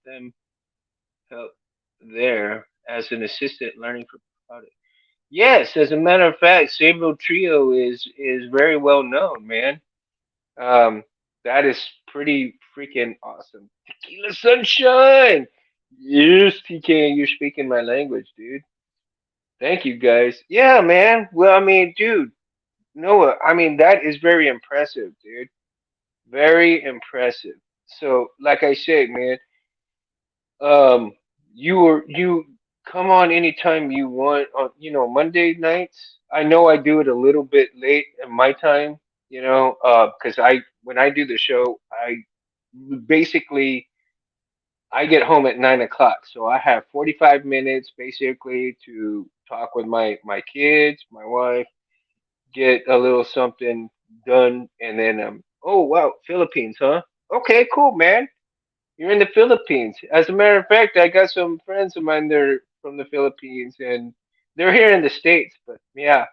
there as an assistant learning for product. Yes, as a matter of fact, Saber Trio is very well known, man. Um, that is pretty freaking awesome. Tequila Sunshine. Yes, TK, you're speaking my language, dude. Thank you, guys. Yeah, man. Well, I mean, dude, Noah. I mean, that is very impressive, dude. Very impressive. So, like I said, man, Um, you come on anytime you want on Monday nights. I know I do it a little bit late in my time, because I when I do the show, I basically I get home at 9 o'clock, so I have 45 minutes basically to talk with my kids, my wife, get a little something done, and then oh wow, Philippines, huh? Okay, cool, man. You're in the Philippines. As a matter of fact, I got some friends of mine there from the Philippines, and they're here in the States. But yeah,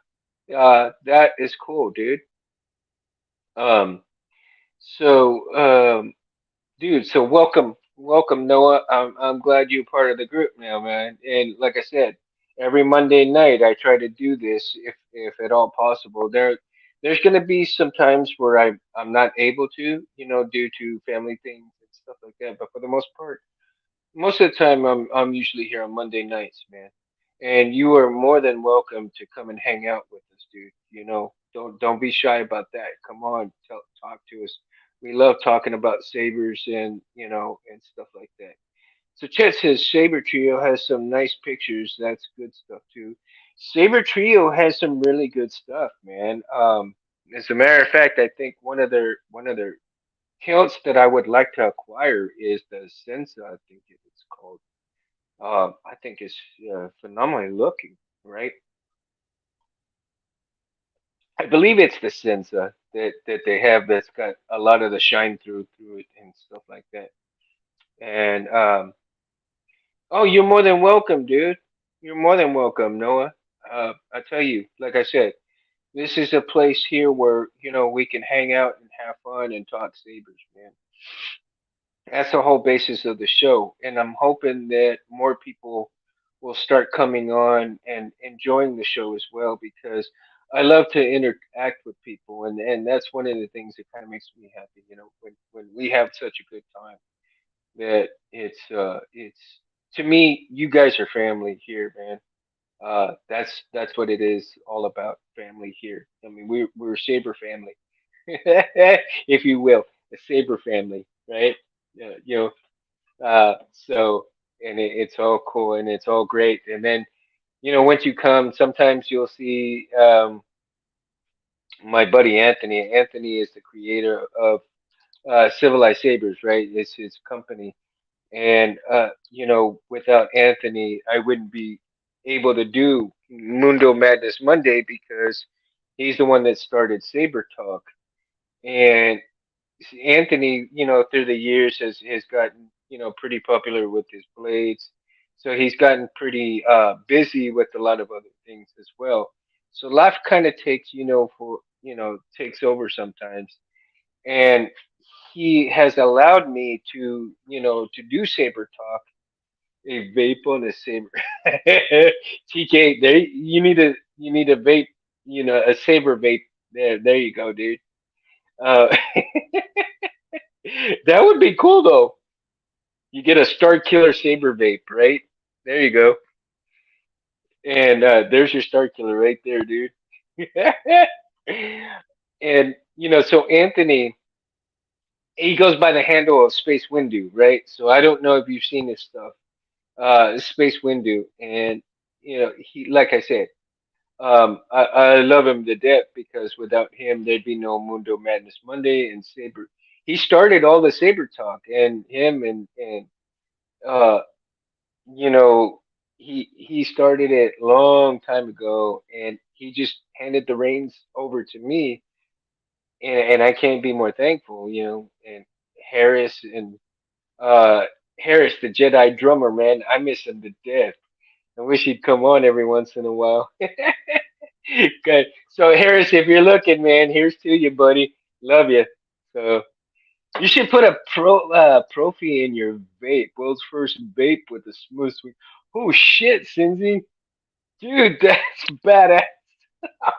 that is cool, dude. Um, so, dude, so welcome, Noah. I'm glad you're part of the group now, man. And like I said, every Monday night I try to do this if at all possible. There's gonna be some times where I'm not able to, due to family things and stuff like that. But for the most part. Most of the time, I'm usually here on Monday nights, man. And you are more than welcome to come and hang out with us, dude. Don't be shy about that. Come on, talk to us. We love talking about sabers and stuff like that. So Chet says Saber Trio has some nice pictures. That's good stuff too. Saber Trio has some really good stuff, man. As a matter of fact, I think one of their hilts that I would like to acquire is the Sensa. I think it's called. I think it's phenomenally looking, right? I believe it's the Sensa that they have that's got a lot of the shine through it and stuff like that. And oh, you're more than welcome, dude. You're more than welcome, Noah. I tell you, like I said, this is a place here where we can hang out and have fun and talk sabers, man. That's the whole basis of the show, and I'm hoping that more people will start coming on and enjoying the show as well because I love to interact with people, and that's one of the things that kind of makes me happy. When we have such a good time, that it's to me, you guys are family here, man. That's what it is all about, family here. I mean, we're Saber family, if you will, a Saber family, right? Yeah, so and it's all cool and it's all great. And then once you come, sometimes you'll see my buddy Anthony. Anthony is the creator of Civilized Sabers, right? It's his company. And without Anthony, I wouldn't be able to do Mundo Madness Monday because he's the one that started Saber Talk. And Anthony, through the years has gotten, pretty popular with his blades. So he's gotten pretty busy with a lot of other things as well. So life kind of takes, takes over sometimes. And he has allowed me to, to do Saber Talk, a vape on a Saber. TK, there you need a vape, a Saber vape. There you go, dude. Uh, that would be cool though. You get a Star Killer Saber vape, right? There you go. And there's your Star Killer right there, dude. And so Anthony, he goes by the handle of Space Windu, right? So I don't know if you've seen his stuff, Space Windu, and he, like I said, I love him to death because without him, there'd be no Mundo Madness Monday and Saber. He started all the Saber talk, and him and uh, you know, he started it long time ago, and he just handed the reins over to me, and I can't be more thankful. And Harris and uh Harris, the Jedi drummer, man, I miss him to death. I wish he'd come on every once in a while. Good. So Harris, if you're looking, man, here's to you, buddy. Love you. So you should put a profi in your vape. World's first vape with a smooth swing. Oh shit, Cinzy. Dude, that's badass.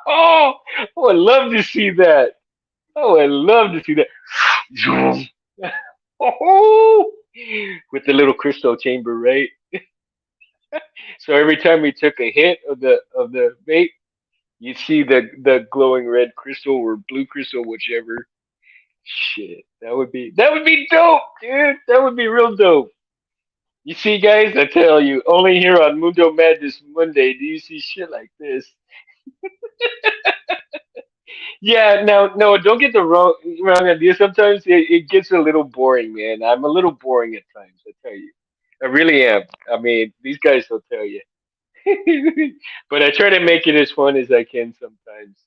Oh, I would love to see that. I would love to see that. Oh, with the little crystal chamber, right? So every time we took a hit of the vape, you'd see the glowing red crystal or blue crystal, whichever. Shit, that would be dope, dude. That would be real dope. You see, guys, I tell you, only here on Mundo Madness Monday do you see shit like this. Yeah, now, no, don't get the wrong idea. Sometimes it gets a little boring, man. I'm a little boring at times. I tell you, I really am. I mean, these guys will tell you, but I try to make it as fun as I can sometimes.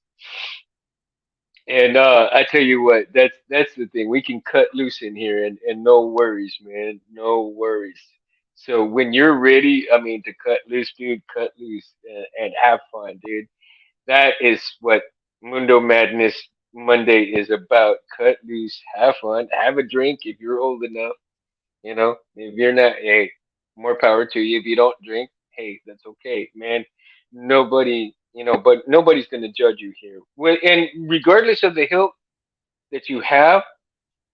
And I tell you what, that's the thing. We can cut loose in here, and no worries, man. No worries. So when you're ready, I mean, to cut loose, dude, cut loose and have fun, dude. That is what Mundo Madness Monday is about. Cut loose, have fun, have a drink if you're old enough. If you're not, hey, more power to you. If you don't drink, hey, that's okay, man. Nobody, but nobody's gonna judge you here. And regardless of the hilt that you have,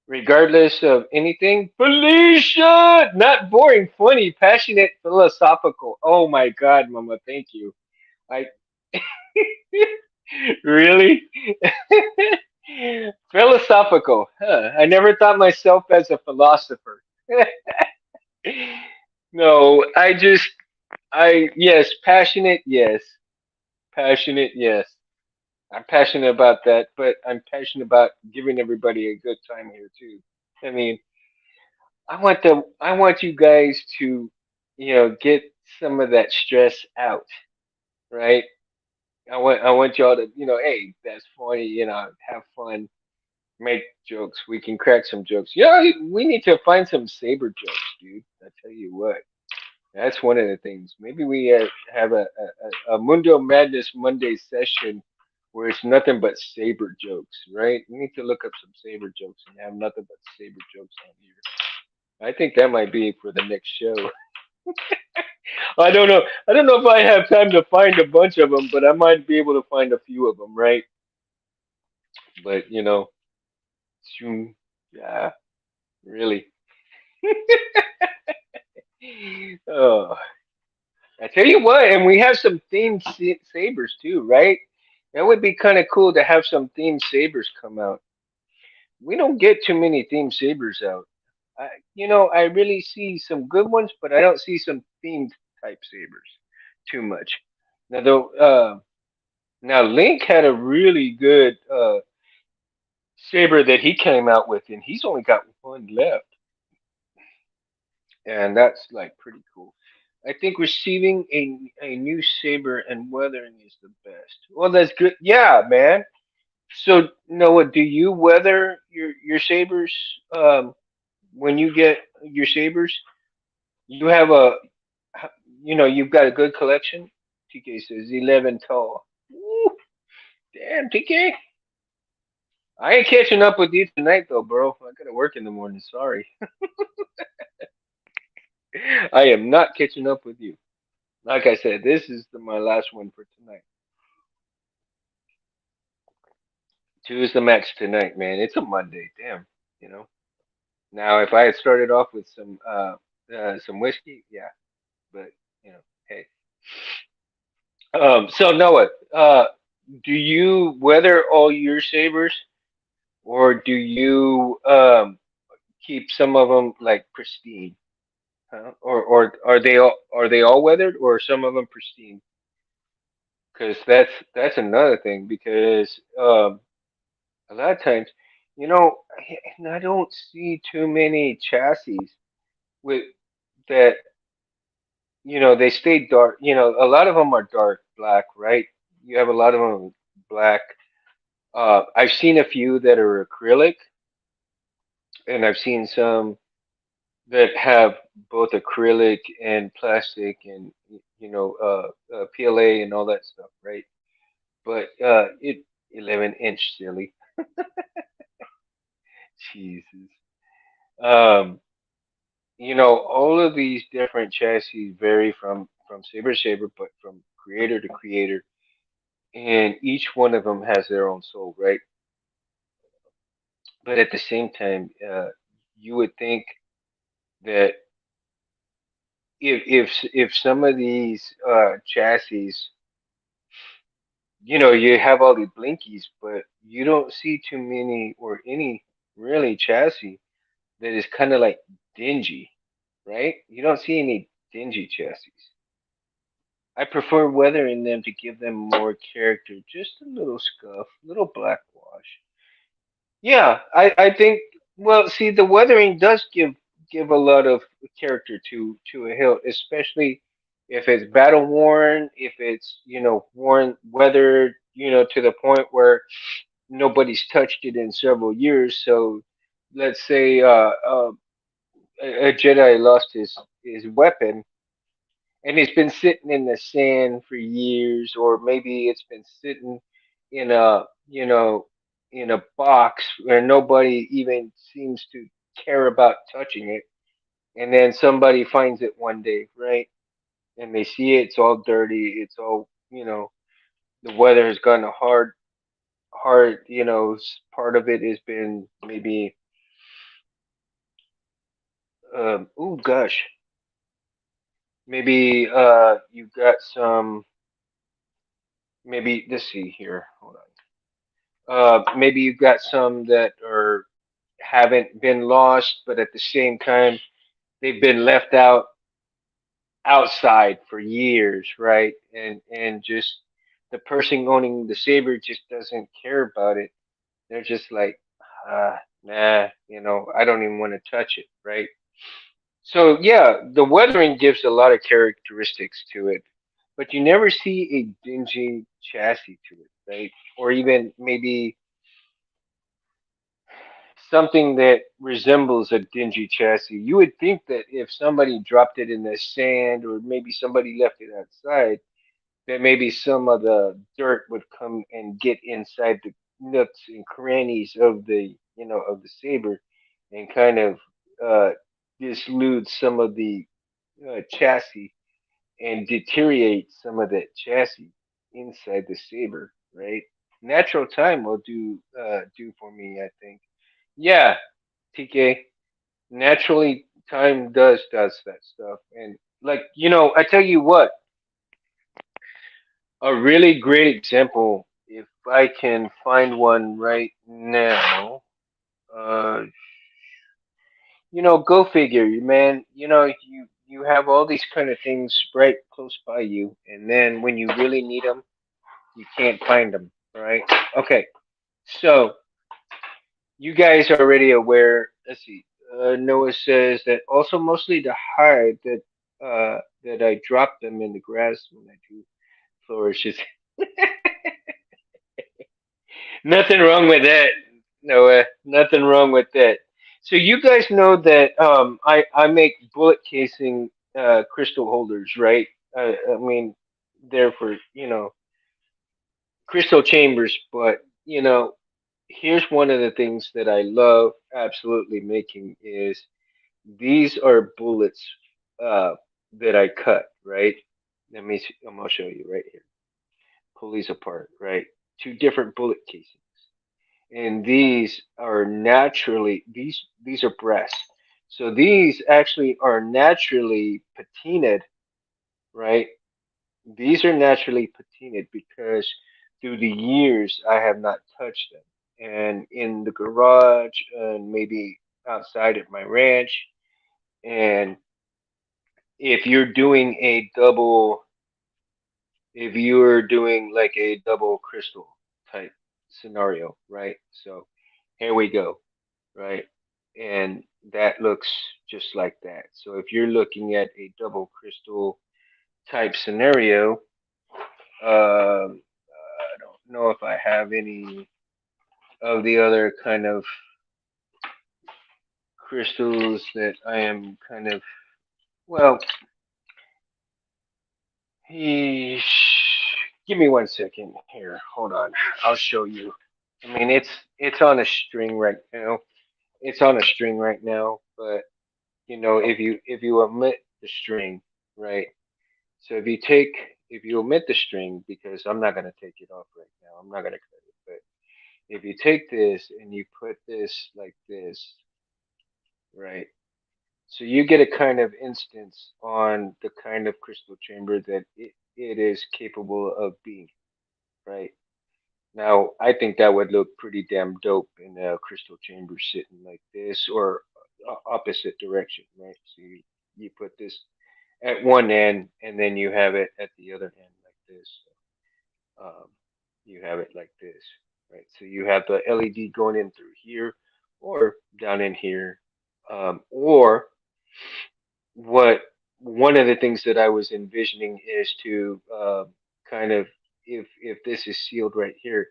regardless of anything, Felicia, not boring, funny, passionate, philosophical. Oh my God, Mama, thank you. I really philosophical. Huh. I never thought myself as a philosopher. No, yes, passionate, yes, passionate, yes. I'm passionate about that, but I'm passionate about giving everybody a good time here too. I mean, I want you guys to, get some of that stress out, right? I want y'all to, hey, that's funny, have fun, make jokes. We can crack some jokes. Yeah, we need to find some saber jokes, dude. I tell you what. That's one of the things. Maybe we have a Mundo Madness Monday session where it's nothing but saber jokes, right? You need to look up some saber jokes and have nothing but saber jokes on here. I think that might be for the next show. I don't know. I don't know if I have time to find a bunch of them, but I might be able to find a few of them, right? But shoom, yeah, really. Oh, I tell you what, and we have some themed sabers too, right? That would be kind of cool to have some themed sabers come out. We don't get too many themed sabers out. I really see some good ones, but I don't see some themed type sabers too much. Now, though, now Link had a really good saber that he came out with, and he's only got one left, and that's like pretty cool. I think receiving a new saber and weathering is the best. Well, that's good. Yeah, man. So Noah, do you weather your sabers when you get your sabers? You have you've got a good collection. TK says 11 tall. Woo, damn, TK. I ain't catching up with you tonight though, bro. I gotta work in the morning. Sorry. I am not catching up with you. Like I said, this is my last one for tonight. Two is the max tonight, man. It's a Monday. Damn, you know. Now, if I had started off with some whiskey, yeah, but hey. So Noah, do you weather all your sabers, or do you keep some of them like pristine? Huh? Or are they all weathered, or some of them pristine? Because that's another thing. Because a lot of times, and I don't see too many chassis with that. They stay dark. A lot of them are dark black, right? You have a lot of them black. I've seen a few that are acrylic, and I've seen some that have both acrylic and plastic and PLA and all that stuff, right? But it 11-inch silly, Jesus. Um, all of these different chassis vary from saber to saber, but from creator to creator, and each one of them has their own soul, right? But at the same time, you would think that if some of these chassis, you have all the blinkies, but you don't see too many or any really chassis that is kind of like dingy, right? You don't see any dingy chassis. I prefer weathering them to give them more character, just a little scuff, little black wash. Yeah, I think. Well, see, the weathering does give a lot of character to a hilt, especially if it's battle worn, if it's worn weathered, to the point where nobody's touched it in several years. So, let's say a Jedi lost his weapon, and it's been sitting in the sand for years, or maybe it's been sitting in a box where nobody even seems to care about touching it, and then somebody finds it one day, right? And they see it's all dirty, it's all the weather has gotten hard. Part of it has been maybe oh gosh, maybe you've got some. Maybe let's see here. Hold on. Maybe you've got some that are haven't been lost, but at the same time they've been left outside for years, right? And just the person owning the saber just doesn't care about it. They're just like, nah, I don't even want to touch it, right? So yeah, the weathering gives a lot of characteristics to it, but you never see a dingy chassis to it, right? Or even maybe something that resembles a dingy chassis. You would think that if somebody dropped it in the sand or maybe somebody left it outside, that maybe some of the dirt would come and get inside the nooks and crannies of the of the saber and kind of uh, dislode some of the chassis and deteriorate some of that chassis inside the saber, right? Natural time will do for me, I think. Yeah, TK. Naturally, time does that stuff, and like I tell you what, a really great example, if I can find one right now. Uh, go figure, man. You have all these kind of things right close by you, and then when you really need them, you can't find them, right? Okay, so you guys are already aware. Let's see. Noah says that also mostly the hide that I drop them in the grass when I do flourishes. Nothing wrong with that, Noah. Nothing wrong with that. So you guys know that I make bullet casing crystal holders, right? I mean, they're for crystal chambers, but here's one of the things that I love absolutely making is these are bullets that I cut, right? Let me see, I'm gonna show you right here. Pull these apart, right? Two different bullet casings. And these are brass. So these actually are naturally patinaed, right? These are naturally patinaed because through the years I have not touched them. And in the garage and maybe outside at my ranch. And if you're doing a double, if you're doing like a double crystal type scenario, right? So here we go, right? And that looks just like that. So if you're looking at a double crystal type scenario, I don't know if I have any of the other kind of crystals that I am kind of well. He, give me 1 second here. Hold on. I'll show you. I mean, it's on a string right now. It's on a string right now, but if you omit the string, right? So if you omit the string, because I'm not gonna take it off right now, I'm not gonna cut it. But if you take this and you put this like this, right? So you get a kind of instance on the kind of crystal chamber that it is capable of being, right? Now, I think that would look pretty damn dope in a crystal chamber sitting like this or opposite direction, right? So you put this at one end and then you have it at the other end like this. Um, you have it like this, right? So you have the LED going in through here or down in here, or what one of the things that I was envisioning is to kind of if this is sealed right here,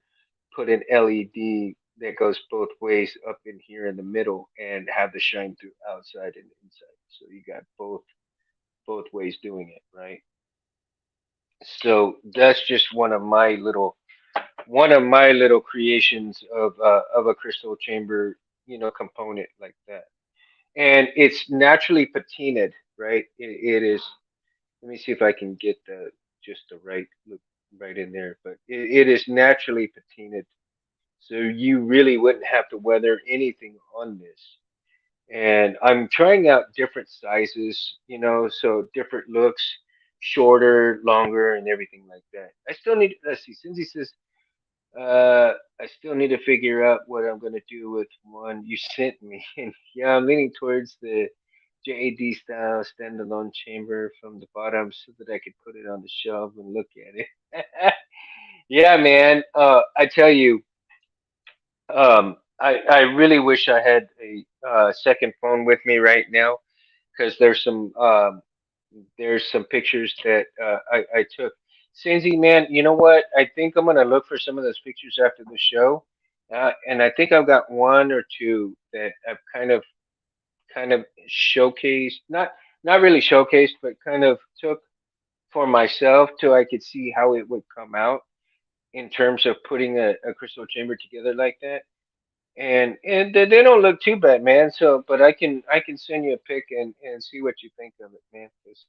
put an LED that goes both ways up in here in the middle and have the shine through outside and inside. So you got both ways doing it, right? So that's just one of my little creations of a crystal chamber, component like that. And it's naturally patinaed, right? It is. Let me see if I can get the just the right look right in there, but it is naturally patinaed, so you really wouldn't have to weather anything on this. And I'm trying out different sizes, so different looks, shorter, longer, and everything like that. I still need. Let's see. Since he says, I still need to figure out what I'm gonna do with one you sent me. And yeah, I'm leaning towards the JAD style standalone chamber from the bottom so that I could put it on the shelf and look at it. Yeah, man. I tell you, I really wish I had a second phone with me right now because there's some pictures that I took. Sinzy, man, you know what? I think I'm gonna look for some of those pictures after the show, and I think I've got one or two that I've kind of showcased, not really showcased, but kind of took for myself till I could see how it would come out in terms of putting a crystal chamber together like that. And they don't look too bad, man. So, but I can send you a pic and see what you think of it, man. 'Cause,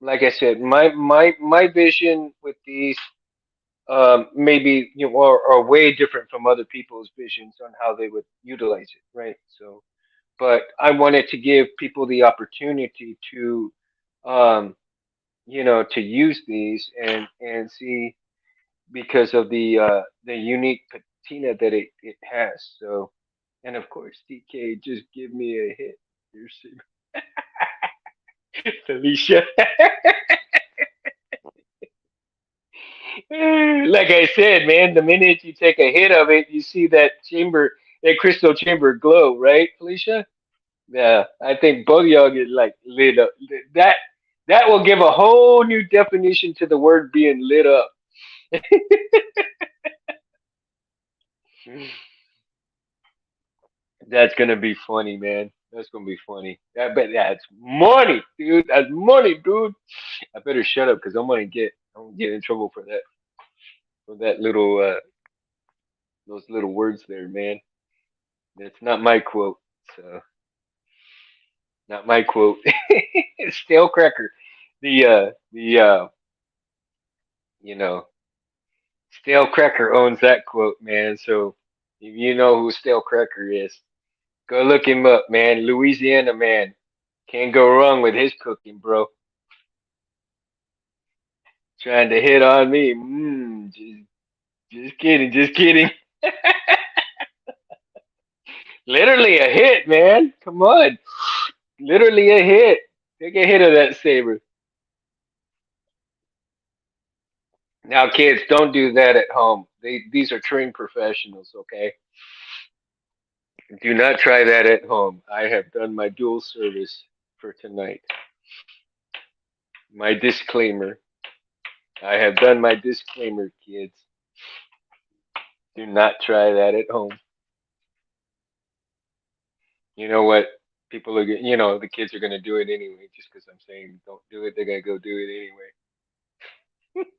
like I said, my vision with these maybe are way different from other people's visions on how they would utilize it, right? So, but I wanted to give people the opportunity to um, to use these and see because of the unique patina that it has. So, and of course, DK, just give me a hit. Here's Felicia. Like I said, man, the minute you take a hit of it, you see that crystal chamber glow, right, Felicia? Yeah, I think both of y'all get like lit up. That that will give a whole new definition to the word being lit up. That's gonna be funny, man. That's gonna be funny. I bet that's money, dude. That's money, dude. I better shut up because I'm gonna get in trouble for that little those little words there, man. That's not my quote. So not my quote. Stale cracker. The you know Stale cracker owns that quote, man. So if you know who Stale cracker is, go look him up, man. Louisiana man. Can't go wrong with his cooking, bro. Trying to hit on me. Just kidding, just kidding. Literally a hit, man. Come on. Literally a hit. Take a hit of that saber. Now, kids, don't do that at home. These are trained professionals, okay? Do not try that at home. I have done my dual service for tonight. My disclaimer. I have done my disclaimer, kids. Do not try that at home. You know what? The kids are gonna do it anyway. Just because I'm saying don't do it, they're gonna go do it anyway.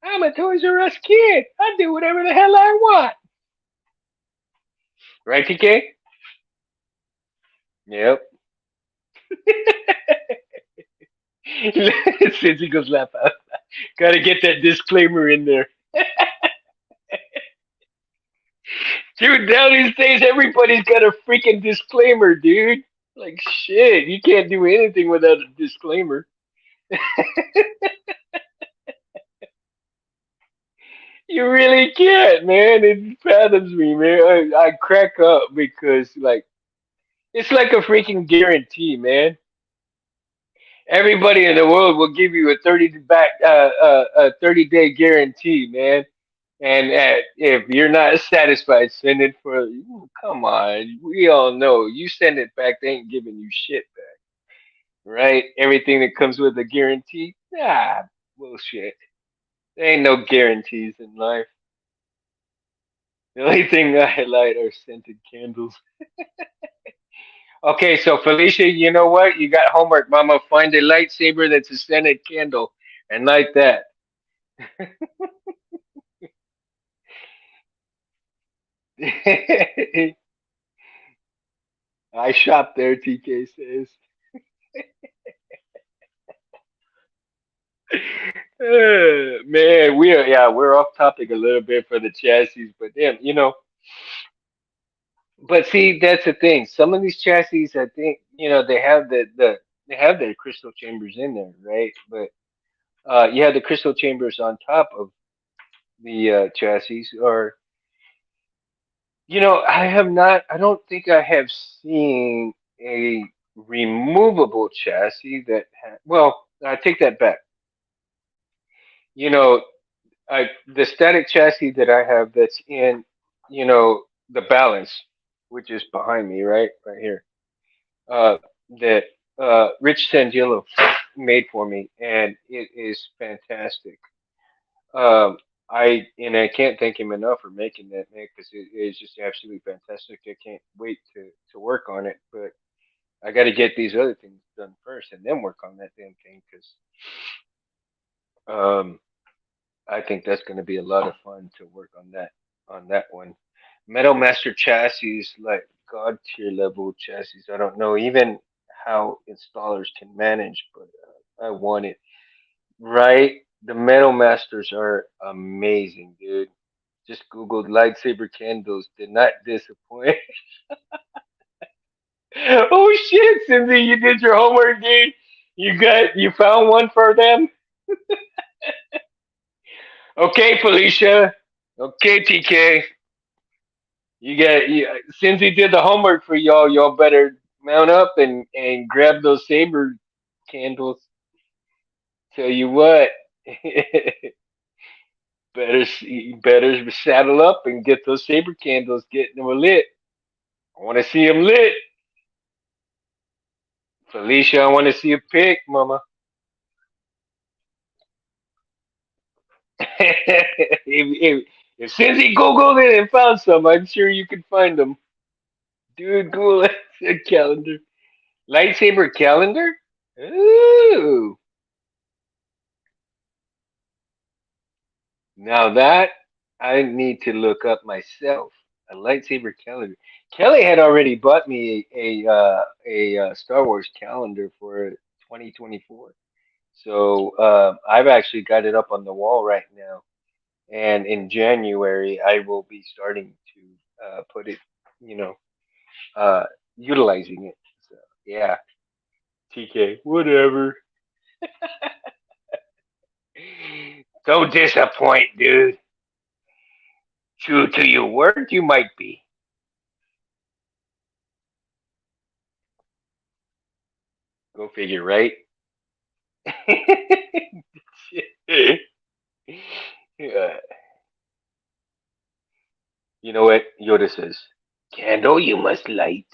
I'm a Toys R Us kid. I do whatever the hell I want. Right, TK? Yep. Since he goes laugh out. Gotta get that disclaimer in there. Dude, now these days everybody's got a freaking disclaimer, dude. Like shit, you can't do anything without a disclaimer. You really can't, man. It fathoms me, man. I crack up because like it's like a freaking guarantee, man. Everybody in the world will give you a 30-day guarantee, man. And if you're not satisfied, send it for. Come on, we all know you send it back, they ain't giving you shit back, right? Everything that comes with a guarantee, bullshit. There ain't no guarantees in life. The only thing I light are scented candles. Okay, so Felicia, you know what? You got homework, Mama. Find a lightsaber that's a scented candle and light that. I shop there, TK says. Man, we're off topic a little bit for the chassis, but damn, but see, that's the thing. Some of these chassis, I think, they have they have their crystal chambers in there, right? But you have the crystal chambers on top of the chassis, or I have not. I don't think I have seen a removable chassis that. Well, I take that back. You know, the static chassis that I have that's in, the balance, which is behind me, right here. Uh, that Rich Sangillo made for me, and it is fantastic. Um, I can't thank him enough for making that, man, because it is just absolutely fantastic. I can't wait to work on it. But I got to get these other things done first, and then work on that damn thing. Because um, I think that's going to be a lot of fun to work on that one. Metal Master chassis, like god tier level chassis. I don't know even how installers can manage, but I want it. Right, the Metal Masters are amazing, dude. Just googled lightsaber candles, did not disappoint. Oh shit, Cindy, you did your homework, dude. You found one for them. Okay, Felicia. Okay, TK. Cindy did the homework for y'all. Y'all better mount up and grab those saber candles. Tell you what, better saddle up and get those saber candles getting them lit. I want to see them lit. Felicia, I want to see a pic, mama. If Cindy Googled it and found some, I'm sure you can find them. Dude, Google it. A calendar. Lightsaber calendar? Ooh. Now that I need to look up myself. A lightsaber calendar. Kelly had already bought me a Star Wars calendar for 2024. So I've actually got it up on the wall right now. And in January, I will be starting to put it, you know, uh, utilizing it. So yeah, TK, whatever. Don't disappoint, dude. True to your word, you might be. Go figure, right? Yeah. You know what Yoda says? Candle you must light,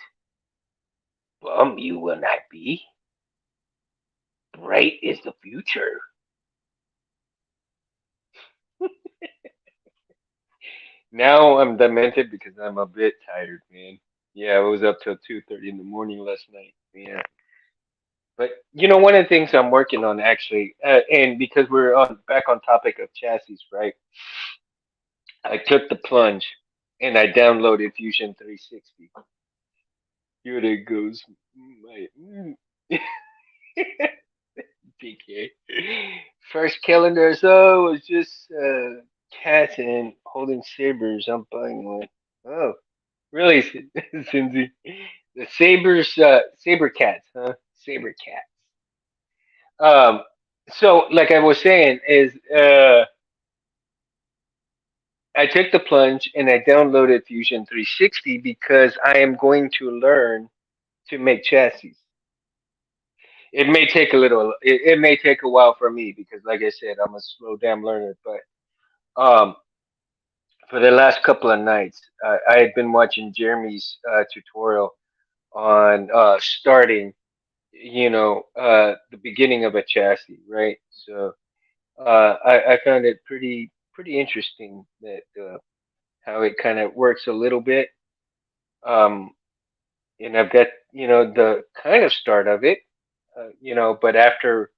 bomb you will not be. Bright is the future. Now I'm demented because I'm a bit tired, man. Yeah, I was up till 2:30 in the morning last night. Yeah, but one of the things I'm working on actually, and because we're on back on topic of chassis, right? I took the plunge and I downloaded Fusion 360. Here it goes, my PK. First calendar, so it was just cats and holding sabers. I'm buying one. Oh, really, Cindy? The saber cats, huh? Saber cats. Um, so like I was saying, is I took the plunge and I downloaded Fusion 360 because I am going to learn to make chassis. It may take a while for me because, like I said, I'm a slow damn learner. But for the last couple of nights, I had been watching Jeremy's tutorial on starting, the beginning of a chassis, right? So I found it pretty interesting that how it kind of works a little bit. Um, and I've got the kind of start of it, but after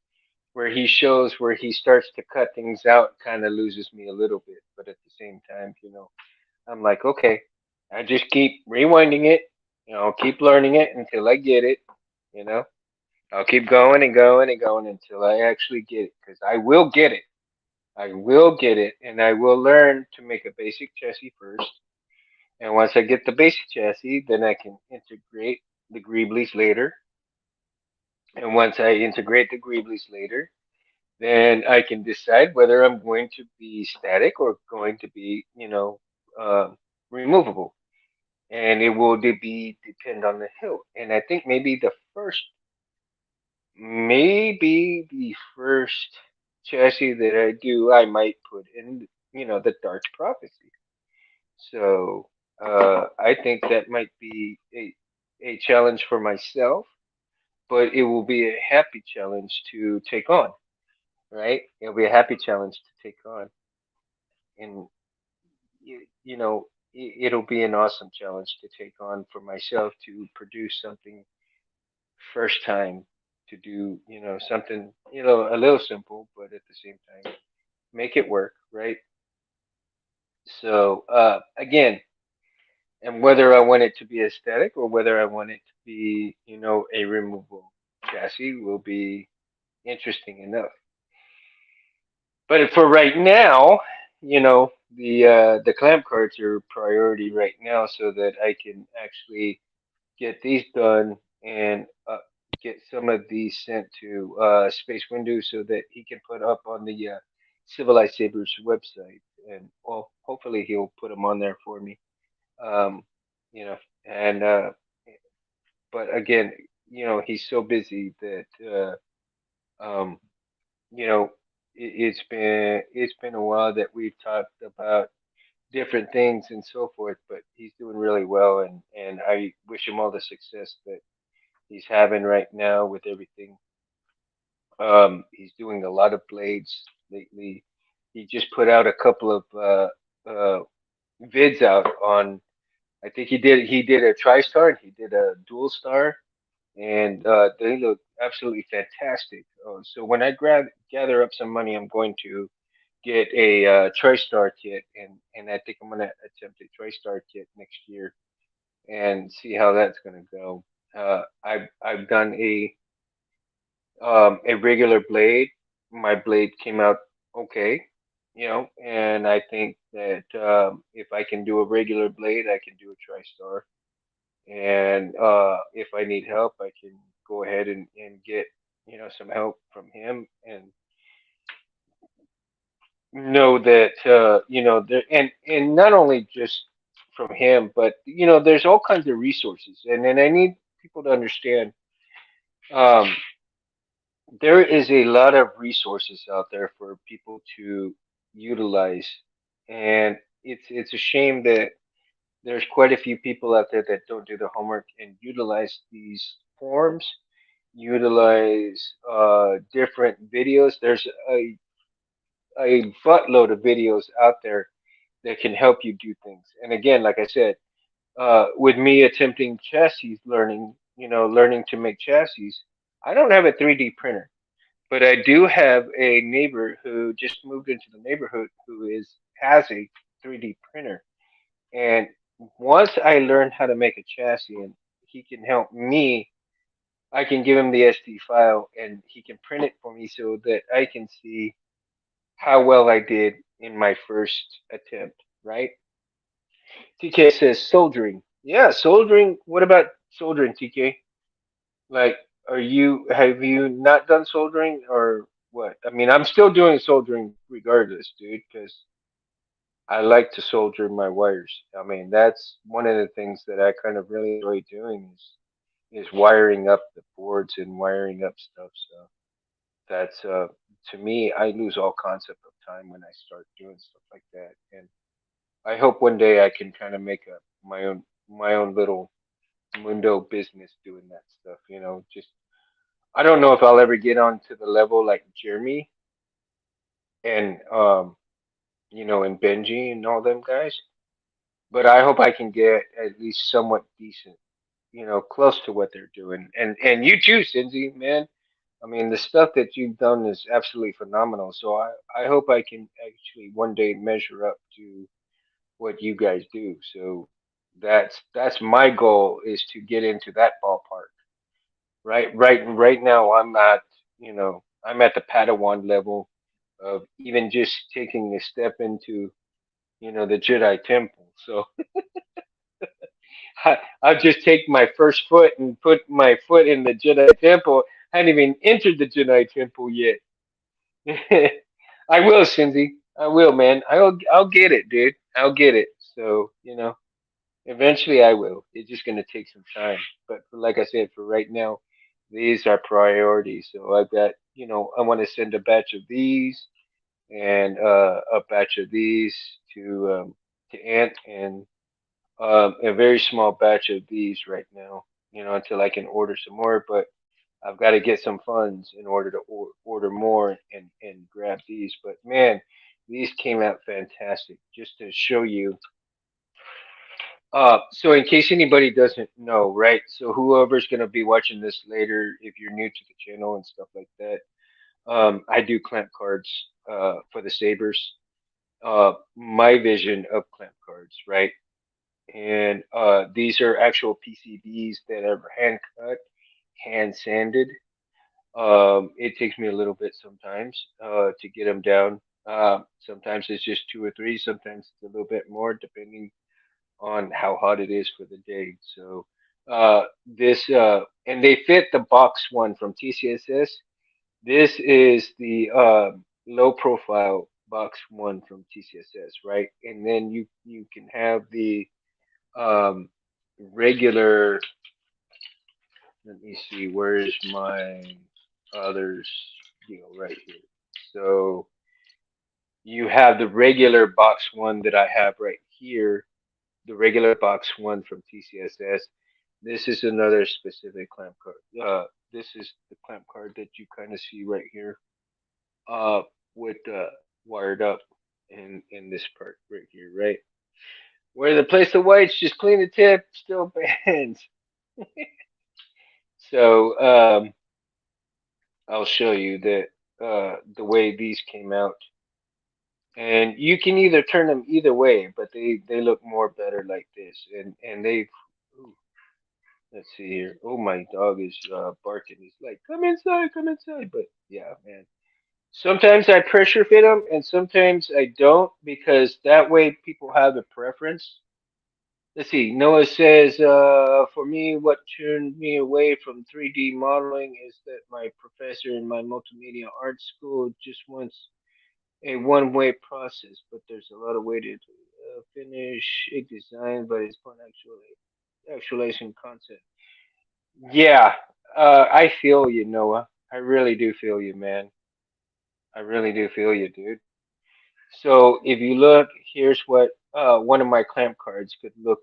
where he shows where he starts to cut things out, kind of loses me a little bit. But at the same time, I'm like, okay, I just keep rewinding it, keep learning it until I get it, you know. I'll keep going and going and going until I actually get it, because I will get it. I will get it, and I will learn to make a basic chassis first. And once I get the basic chassis, then I can integrate the Greeblies later. And once I integrate the Greeblies later, then I can decide whether I'm going to be static or going to be, removable. And it will be depend on the hilt. And I think maybe the first chassis that I do, I might put in, the Dark Prophecy. So I think that might be a challenge for myself, but it will be a happy challenge to take on, right? It'll be a happy challenge to take on, and it'll be an awesome challenge to take on for myself to produce something first time to do, something, a little simple, but at the same time, make it work, right? So, again, and whether I want it to be aesthetic or whether I want it to be, a removable chassis will be interesting enough. But for right now, the clamp cards are priority right now, so that I can actually get these done and get some of these sent to Space Window so that he can put up on the Civilized Sabers website, and well, hopefully he'll put them on there for me. Um, you know, and but again, he's so busy that um, you know, it's been a while that we've talked about different things and so forth, but he's doing really well, and I wish him all the success that he's having right now with everything. He's doing a lot of blades lately. He just put out a couple of vids out on. I think he did a TriStar and he did a Dual Star, and they look absolutely fantastic. So when I gather up some money, I'm going to get a TriStar kit, and I think I'm gonna attempt a TriStar kit next year and see how that's gonna go. I've done a regular blade. My blade came out okay, and I think that if I can do a regular blade, I can do a TriStar. And if I need help, I can go ahead and get some help from him, and know that there, and not only just from him, but there's all kinds of resources, and I need people to understand. Um, there is a lot of resources out there for people to utilize, and it's a shame that there's quite a few people out there that don't do the homework and utilize these forums, utilize different videos. There's a buttload of videos out there that can help you do things. And again, like I said, with me attempting chassis learning, learning to make chassis, I don't have a 3D printer. But I do have a neighbor who just moved into the neighborhood who has a 3D printer. And once I learn how to make a chassis and he can help me, I can give him the SD file and he can print it for me so that I can see how well I did in my first attempt, right? TK says soldering. Yeah, soldering. What about soldering, TK? Like, have you not done soldering or what? I mean, I'm still doing soldering regardless, dude, because I like to solder my wires. I mean, that's one of the things that I kind of really enjoy doing is wiring up the boards and wiring up stuff. So that's to me, I lose all concept of time when I start doing stuff like that. And I hope one day I can kind of make a my own little mundo business doing that stuff. Just I don't know if I'll ever get on to the level like Jeremy and and Benji and all them guys, but I hope I can get at least somewhat decent, close to what they're doing. And you too, Cindy, man. I mean, the stuff that you've done is absolutely phenomenal. So I hope I can actually one day measure up to what you guys do. So that's my goal is to get into that ballpark. Right now I'm at the Padawan level of even just taking a step into the Jedi Temple. So I'll just take my first foot and put my foot in the Jedi Temple. I haven't even entered the Jedi Temple yet. I will, Cindy. I will, man. I'll get it, dude. I'll get it. So eventually I will. It's just gonna take some time. But like I said, for right now, these are priorities. So I've got, I want to send a batch of these and a batch of these to Ant and a very small batch of these right now. Until I can order some more. But I've got to get some funds in order to order more and grab these. But man, these came out fantastic. Just to show you So in case anybody doesn't know, right? So whoever's gonna be watching this later, if you're new to the channel and stuff like that, I do clamp cards for the Sabers. My vision of clamp cards, right? And these are actual PCBs that are hand cut, hand sanded. It takes me a little bit sometimes to get them down. Sometimes it's just two or three. Sometimes it's a little bit more, depending on how hot it is for the day. So this and they fit the box one from TCSS. This is the low profile box one from TCSS, right? And then you can have the um, regular. Let me see. Where's my others deal right here? So you have the regular box one that I have right here, the regular box one from TCSS. This is another specific clamp card. This is the clamp card that you kind of see right here, uh, with wired up in this part right here, right? Where the place the whites, just clean the tip, still bends. So I'll show you that the way these came out, and you can either turn them either way, but they look more better like this, and they. Ooh, let's see here. Oh, my dog is barking. He's like, "Come inside, come inside." But yeah, man. Sometimes I pressure fit them, and sometimes I don't because that way people have a preference. Let's see. Noah says, for me, what turned me away from 3D modeling is that my professor in my multimedia art school just wants a one-way process, but there's a lot of way to finish a design, but it's fun actualizing concept. Yeah, I feel you, Noah. I really do feel you, man. I really do feel you, dude. So if you look, here's what one of my clamp cards could look.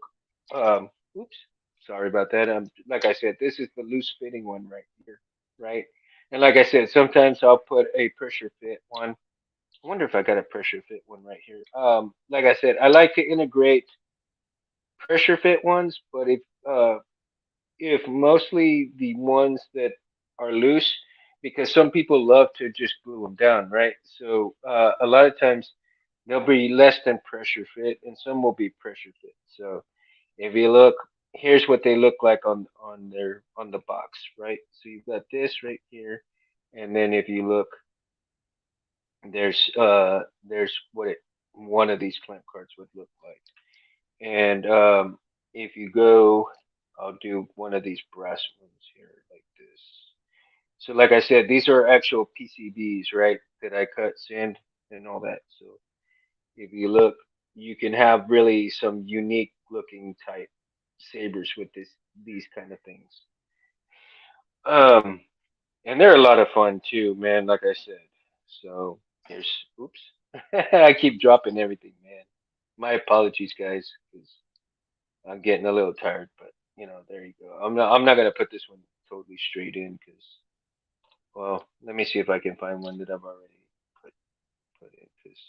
Oops, sorry about that. Like I said, this is the loose fitting one right here, right? And like I said, sometimes I'll put a pressure fit one. I wonder if I got a pressure fit one right here. Like I said, I like to integrate pressure fit ones, but if mostly the ones that are loose, because some people love to just glue them down, right? So a lot of times they'll be less than pressure fit, and some will be pressure fit. So if you look, here's what they look like on the box, right? So you've got this right here, and then if you look, there's what one of these clamp cards would look like. And if you go, I'll do one of these brass ones here like this. So like I said, these are actual PCBs, right? That I cut, sand, and all that. So if you look, you can have really some unique looking type sabers with these kind of things. Um, and they're a lot of fun too, man. Like I said. So here's, oops, I keep dropping everything, man. My apologies, guys, 'cause I'm getting a little tired, but there you go. I'm not gonna put this one totally straight in because, well, let me see if I can find one that I've already put put in because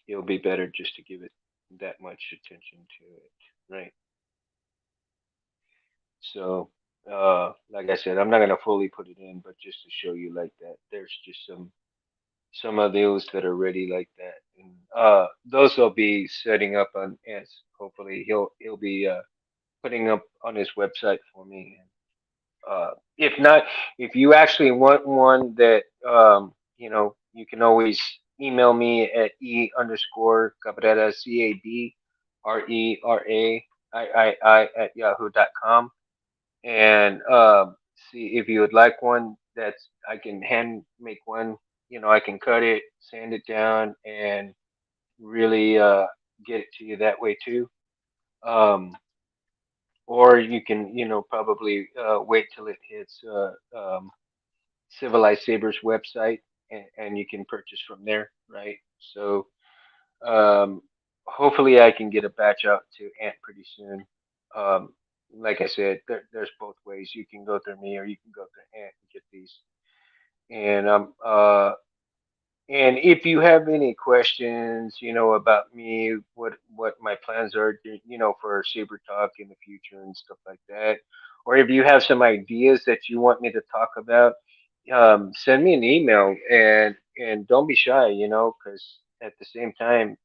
it'll be better just to give it that much attention to it, right? So, like I said, I'm not gonna fully put it in, but just to show you like that, there's just some of those that are ready like that, and those will be setting up on as hopefully he'll be putting up on his website for me. If not, if you actually want one that you can always email me at e_cabrera CABRERAIII at yahoo.com, and see if you would like one that's I can hand make one. I can cut it, sand it down, and really get it to you that way too. Um, or you can, probably wait till it hits Civilized Sabers website, and you can purchase from there, right? So um, hopefully I can get a batch out to Ant pretty soon. Um, like I said, there's both ways. You can go through me or you can go through Ant and get these. And And if you have any questions, about me, what my plans are, for Saber Talk in the future and stuff like that, or if you have some ideas that you want me to talk about, send me an email, and don't be shy, because at the same time,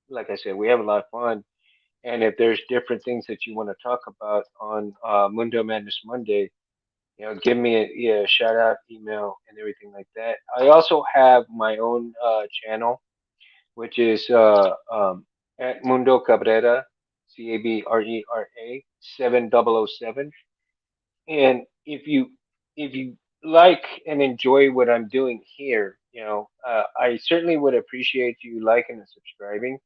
like I said, we have a lot of fun. And if there's different things that you want to talk about on Mundo Madness Monday, give me a, yeah, shout out, email, and everything like that. I also have my own channel, which is at Mundo Cabrera, Cabrera 7007. And if you like and enjoy what I'm doing here, I certainly would appreciate you liking and subscribing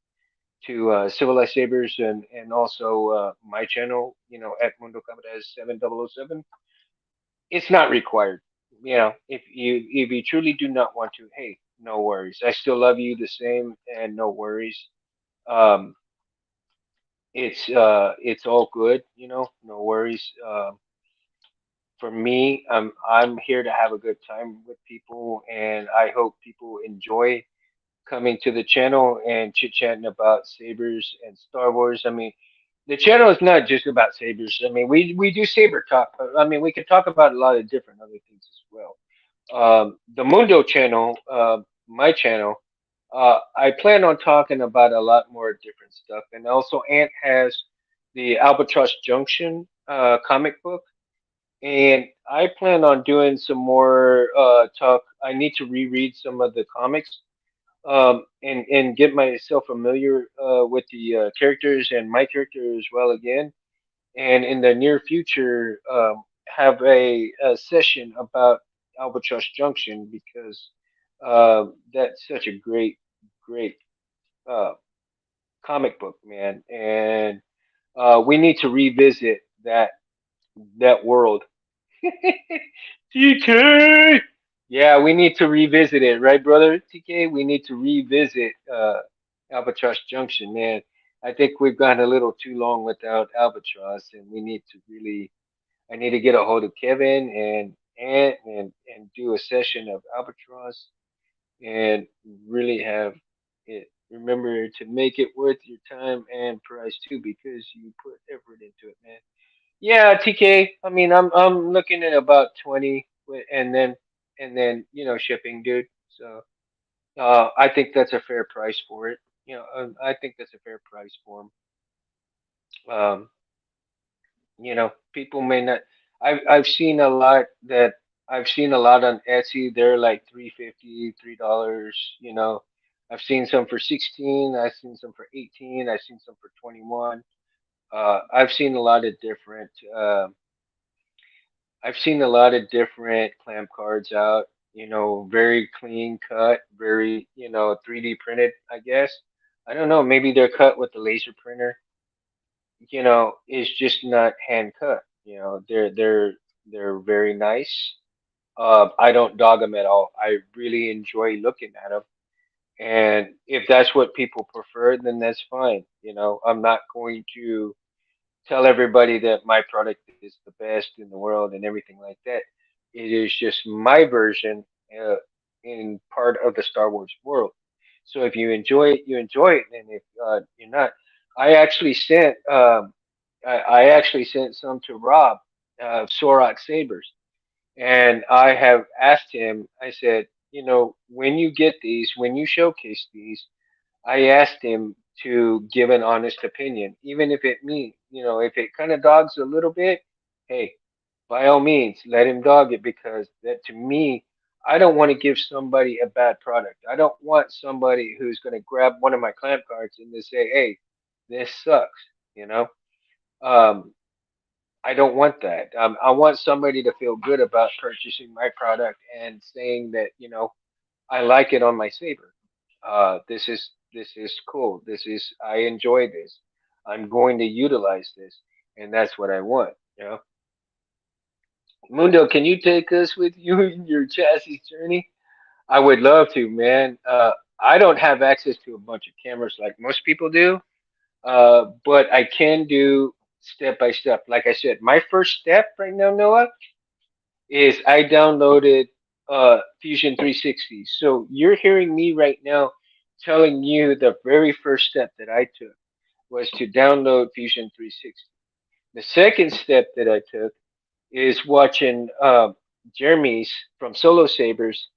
to Civilized Sabers, and also my channel, at Mundo Cabrera 7007. It's not required. If you truly do not want to, hey, no worries. I still love you the same, and no worries. Um, it's all good. No worries. For me, I'm here to have a good time with people, and I hope people enjoy coming to the channel and chit chatting about sabers and Star Wars. I mean, the channel is not just about sabers. I mean, we do saber talk, but I mean, we can talk about a lot of different other things as well. The Mundo channel, my channel, I plan on talking about a lot more different stuff. And also, Ant has the Albatross Junction comic book, and I plan on doing some more talk. I need to reread some of the comics, and get myself familiar with the characters and my character as well again. And in the near future, have a session about Albatross Junction, because that's such a great uh, comic book, man. And we need to revisit that world. TK. Yeah, we need to revisit it, right, brother? TK, we need to revisit Albatross Junction, man. I think we've gone a little too long without Albatross, and we need to really. I need to get a hold of Kevin and do a session of Albatross, and really have it. Remember to make it worth your time and price too, because you put effort into it, man. Yeah, TK. I mean, I'm looking at about 20, and then shipping, dude. So I think that's a fair price for it. I think that's a fair price for them. People may not. I've seen a lot that I've seen a lot on Etsy. They're like 3.50, $3. I've seen some for 16. I've seen some for 18. I've seen some for 21. I've seen a lot of different. I've seen a lot of different clamp cards out. Very clean cut, very 3D printed. I guess. I don't know. Maybe they're cut with the laser printer. It's just not hand cut. They're very nice. I don't dog them at all. I really enjoy looking at them. And if that's what people prefer, then that's fine. I'm not going to tell everybody that my product is the best in the world and everything like that. It is just my version uh, in part of the Star Wars world. So if you enjoy it, you enjoy it, and if you're not, I actually sent I actually sent some to Rob, Sorok Sabers, and I have asked him. I said, when you get these, when you showcase these, I asked him to give an honest opinion, even if it means, if it kind of dogs a little bit, hey, by all means, let him dog it, because that, to me, I don't want to give somebody a bad product. I don't want somebody who's going to grab one of my clamp cards and just say, hey, this sucks, you know? Um, I don't want that. I want somebody to feel good about purchasing my product and saying that, I like it on my saber. This is cool. This is I enjoy this. I'm going to utilize this, and that's what I want. Mundo, can you take us with you in your chassis journey? I would love to, man. I don't have access to a bunch of cameras like most people do, but I can do step by step. Like I said, my first step right now, Noah, is I downloaded. Fusion 360. So you're hearing me right now telling you the very first step that I took was to download Fusion 360. The second step that I took is watching Jeremy's from Solo Sabers,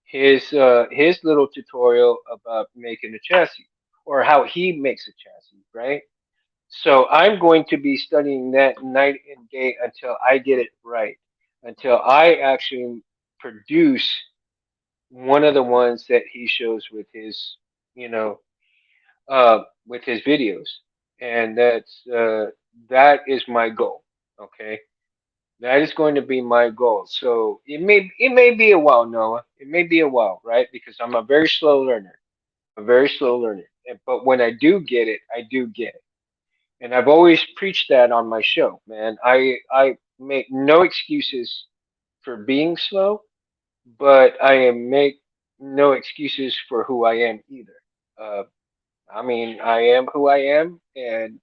his little tutorial about making a chassis or how he makes a chassis, right? So I'm going to be studying that night and day until I get it right, until I actually produce one of the ones that he shows you know, with his videos, and that is my goal. Okay, that is going to be my goal. So it may be a while, Noah. It may be a while, right? Because I'm a very slow learner. I'm a very slow learner. But when I do get it, I do get it. And I've always preached that on my show, man. I make no excuses for being slow, but make no excuses for who I am either. Uh, I mean, I am who I am, and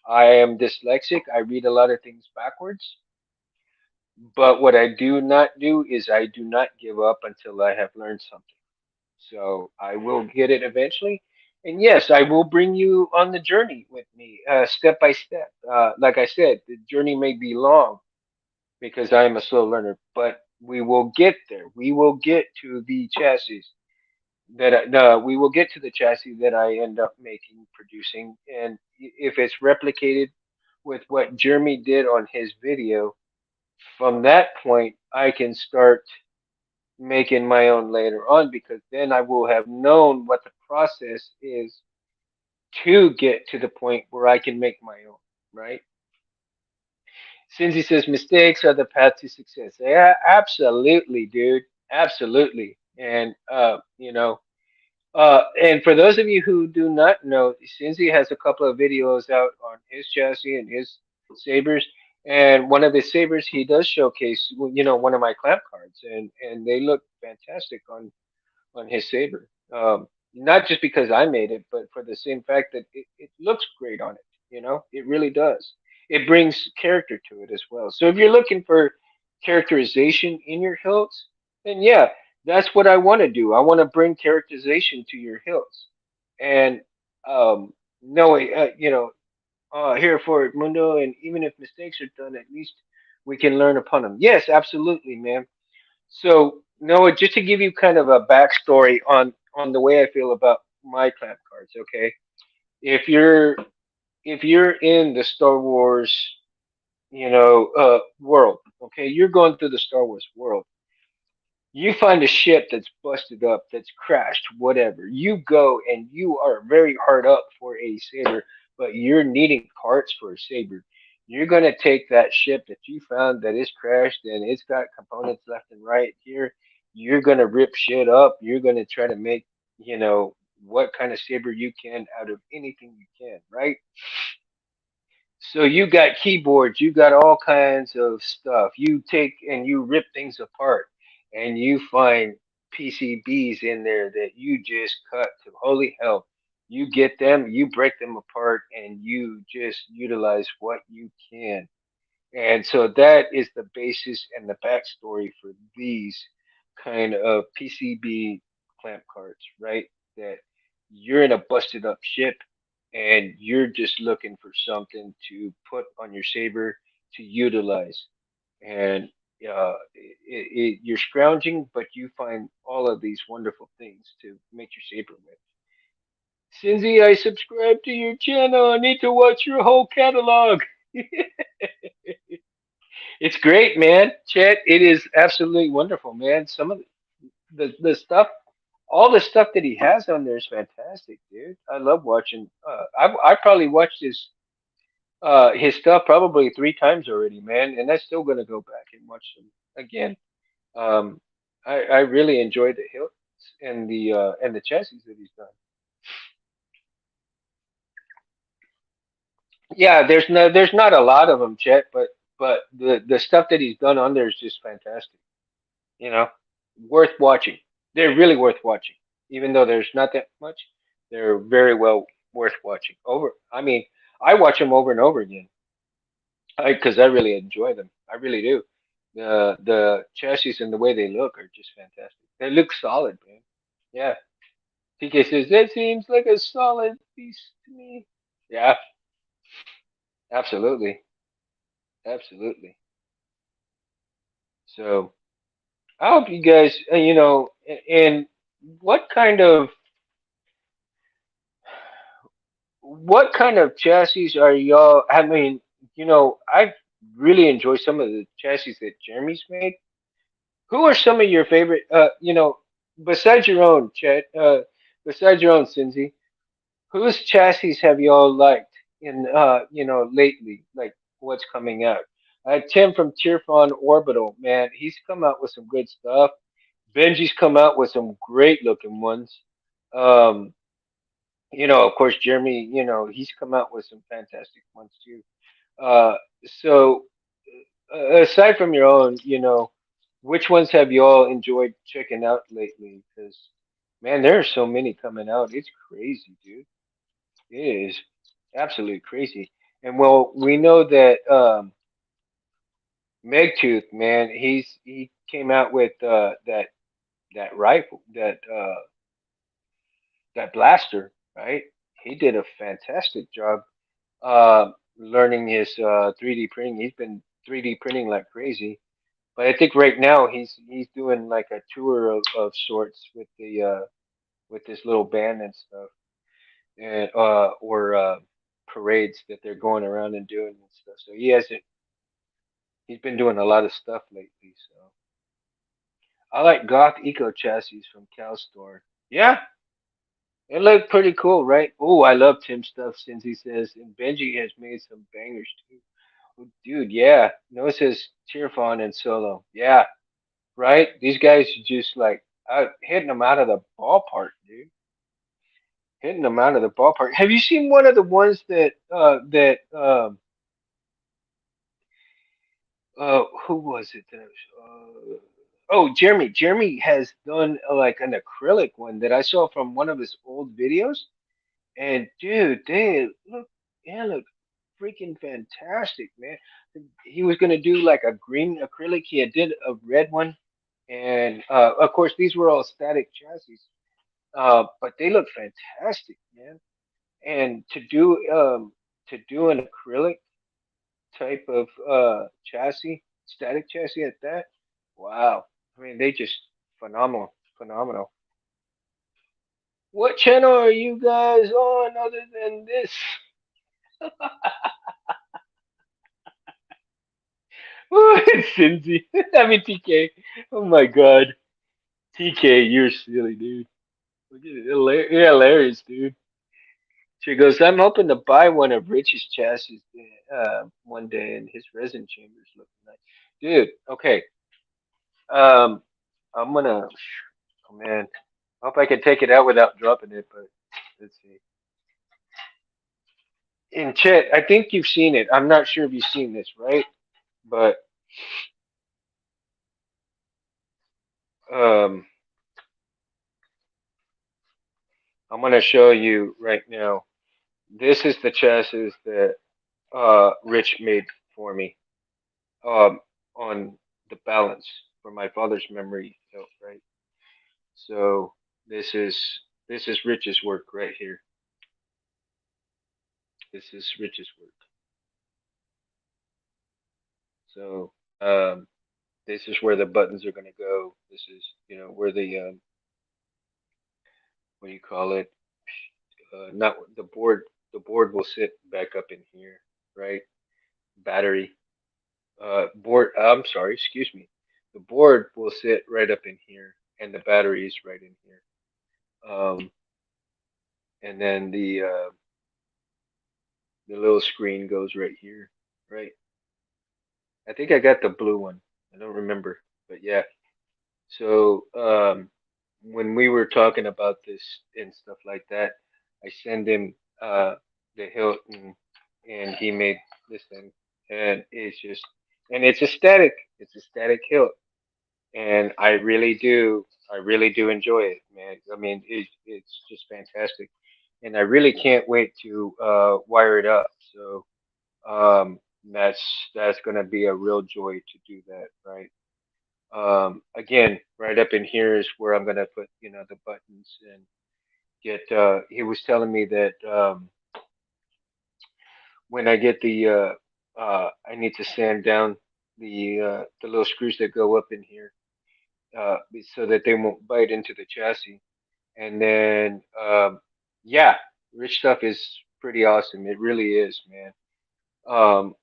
I am dyslexic. I read a lot of things backwards. But what I do not do is I do not give up until I have learned something. So I will get it eventually. And yes, I will bring you on the journey with me, step by step. Like I said, the journey may be long because I am a slow learner, but we will get there. We will get to the chassis we will get to the chassis that I end up making, producing, and if it's replicated with what Jeremy did on his video, from that point I can start making my own later on because then I will have known what the process is to get to the point where I can make my own, right? Since he says mistakes are the path to success. Yeah, absolutely, dude. Absolutely. And for those of you who do not know, Cincy has a couple of videos out on his chassis and his sabers. And one of his sabers, he does showcase, one of my clamp cards, and they look fantastic on his saber. Not just because I made it, but for the same fact that it looks great on it. It really does. It brings character to it as well. So if you're looking for characterization in your hilts, then yeah, that's what I want to do. I want to bring characterization to your hilts, and no, here for Mundo, and even if mistakes are done, at least we can learn upon them. Yes, absolutely, man. So, Noah, just to give you kind of a backstory on the way I feel about my clamp cards, okay? If you're if you're in the Star Wars, world, okay, you're going through the Star Wars world. You find a ship that's busted up, that's crashed, whatever. You go and you are very hard up for a saber, but you're needing parts for a saber. You're gonna take that ship that you found that is crashed and it's got components left and right here. You're gonna rip shit up. You're gonna try to make, what kind of saber you can out of anything you can, right? So you got keyboards, you got all kinds of stuff. You take and you rip things apart, and you find PCBs in there that you just cut to holy hell. You get them, you break them apart, and you just utilize what you can. And so that is the basis and the backstory for these kind of PCB clamp cards, right? That you're in a busted up ship and you're just looking for something to put on your saber to utilize. And you're scrounging, but you find all of these wonderful things to make your saber with. Cindy, I subscribe to your channel. I need to watch your whole catalog. It's great, man. Chet, it is absolutely wonderful, man. Some of the stuff, all the stuff that he has on there is fantastic, dude. I love watching. I probably watched his stuff probably 3 times already, man, and I'm still gonna go back and watch them again. Um, I really enjoyed the hilts and the chassis that he's done. Yeah, there's not a lot of them, Chet, but the stuff that he's done on there is just fantastic. You know, worth watching. They're really worth watching, even though there's not that much. They're very well worth watching. I mean, I watch them over and over again, because I really enjoy them. I really do. The chassis and the way they look are just fantastic. They look solid, man. Yeah. TK says that seems like a solid piece to me. Yeah, absolutely, absolutely. So I hope you guys, and what kind of what kind of chassis are y'all? I mean, I really enjoy some of the chassis that Jeremy's made. Who are some of your favorite? Besides your own, Chet, besides your own, Cindy, whose chassis have y'all liked in lately? Like what's coming out? Tim from Tearfon Orbital, man, he's come out with some good stuff. Benji's come out with some great looking ones. Um, of course, Jeremy, he's come out with some fantastic ones too. Uh, so aside from your own, which ones have you all enjoyed checking out lately? Because man, there are so many coming out. It's crazy, dude. It is absolutely crazy. And well, we know that Megtooth, man, he came out with that rifle, that blaster, right? He did a fantastic job learning his 3D printing. He's been 3D printing like crazy. But I think right now he's doing like a tour of sorts with this little band and stuff, and or parades that they're going around and doing and stuff. So he's been doing a lot of stuff lately. So I like Goth Eco Chassis from CalStore. Yeah, it looked pretty cool, right? Oh, I love Tim's stuff since he says, and Benji has made some bangers too. Oh, dude, yeah. No, it says Tearfon and Solo. Yeah, right? These guys are just like hitting them out of the ballpark, dude. Hitting them out of the ballpark. Have you seen one of the ones that who was it that oh, Jeremy. Jeremy has done like an acrylic one that I saw from one of his old videos. And dude, they look freaking fantastic, man. He was gonna do like a green acrylic. He had did a red one, and of course these were all static chassis. But they look fantastic, man. And to do an acrylic type of chassis, static chassis at that, wow. I mean, they just phenomenal, phenomenal. What channel are you guys on other than this? It's Cindy. I mean TK. Oh my god. TK, you're silly, dude. You're hilarious, dude. She goes, I'm hoping to buy one of Rich's chassis one day, and his resin chambers look nice. Dude, okay. Um, I'm gonna. Oh man, I hope I can take it out without dropping it. But let's see. In chat, I think you've seen it. I'm not sure if you've seen this, right? But um, I'm gonna show you right now. This is the chassis that Rich made for me. On the balance for my father's memory note, right? So this is this is Rich's work right here. This is Rich's work. So this is where the buttons are going to go. This is where the what do you call it? Not the board. The board will sit back up in here, right? Battery. Board. I'm sorry. Excuse me. The board will sit right up in here, and the battery is right in here. Um, and then the little screen goes right here, right? I think I got the blue one. I don't remember, but yeah. So when we were talking about this and stuff like that, I send him the Hilton, and he made this thing, and it's a static hilt, and I really do enjoy it, man. I mean, it's just fantastic, and I really can't wait to wire it up. So That's that's gonna be a real joy to do that, right? Again, right up in here is where I'm gonna put, the buttons and get. He was telling me that when I get I need to sand down the little screws that go up in here, uh, so that they won't bite into the chassis. And then, yeah, rich stuff is pretty awesome. It really is, man. Um,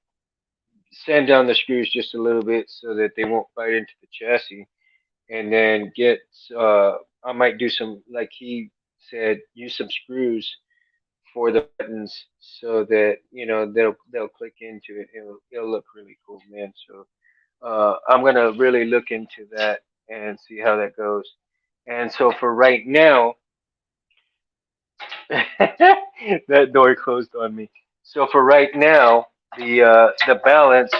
Sand down the screws just a little bit so that they won't bite into the chassis, and then get. Uh, I might do some, like he said, use some screws for the buttons so that they'll click into it. It'll look really cool, man. So I'm gonna really look into that and see how that goes. And so for right now, that door closed on me. So for right now, the balance,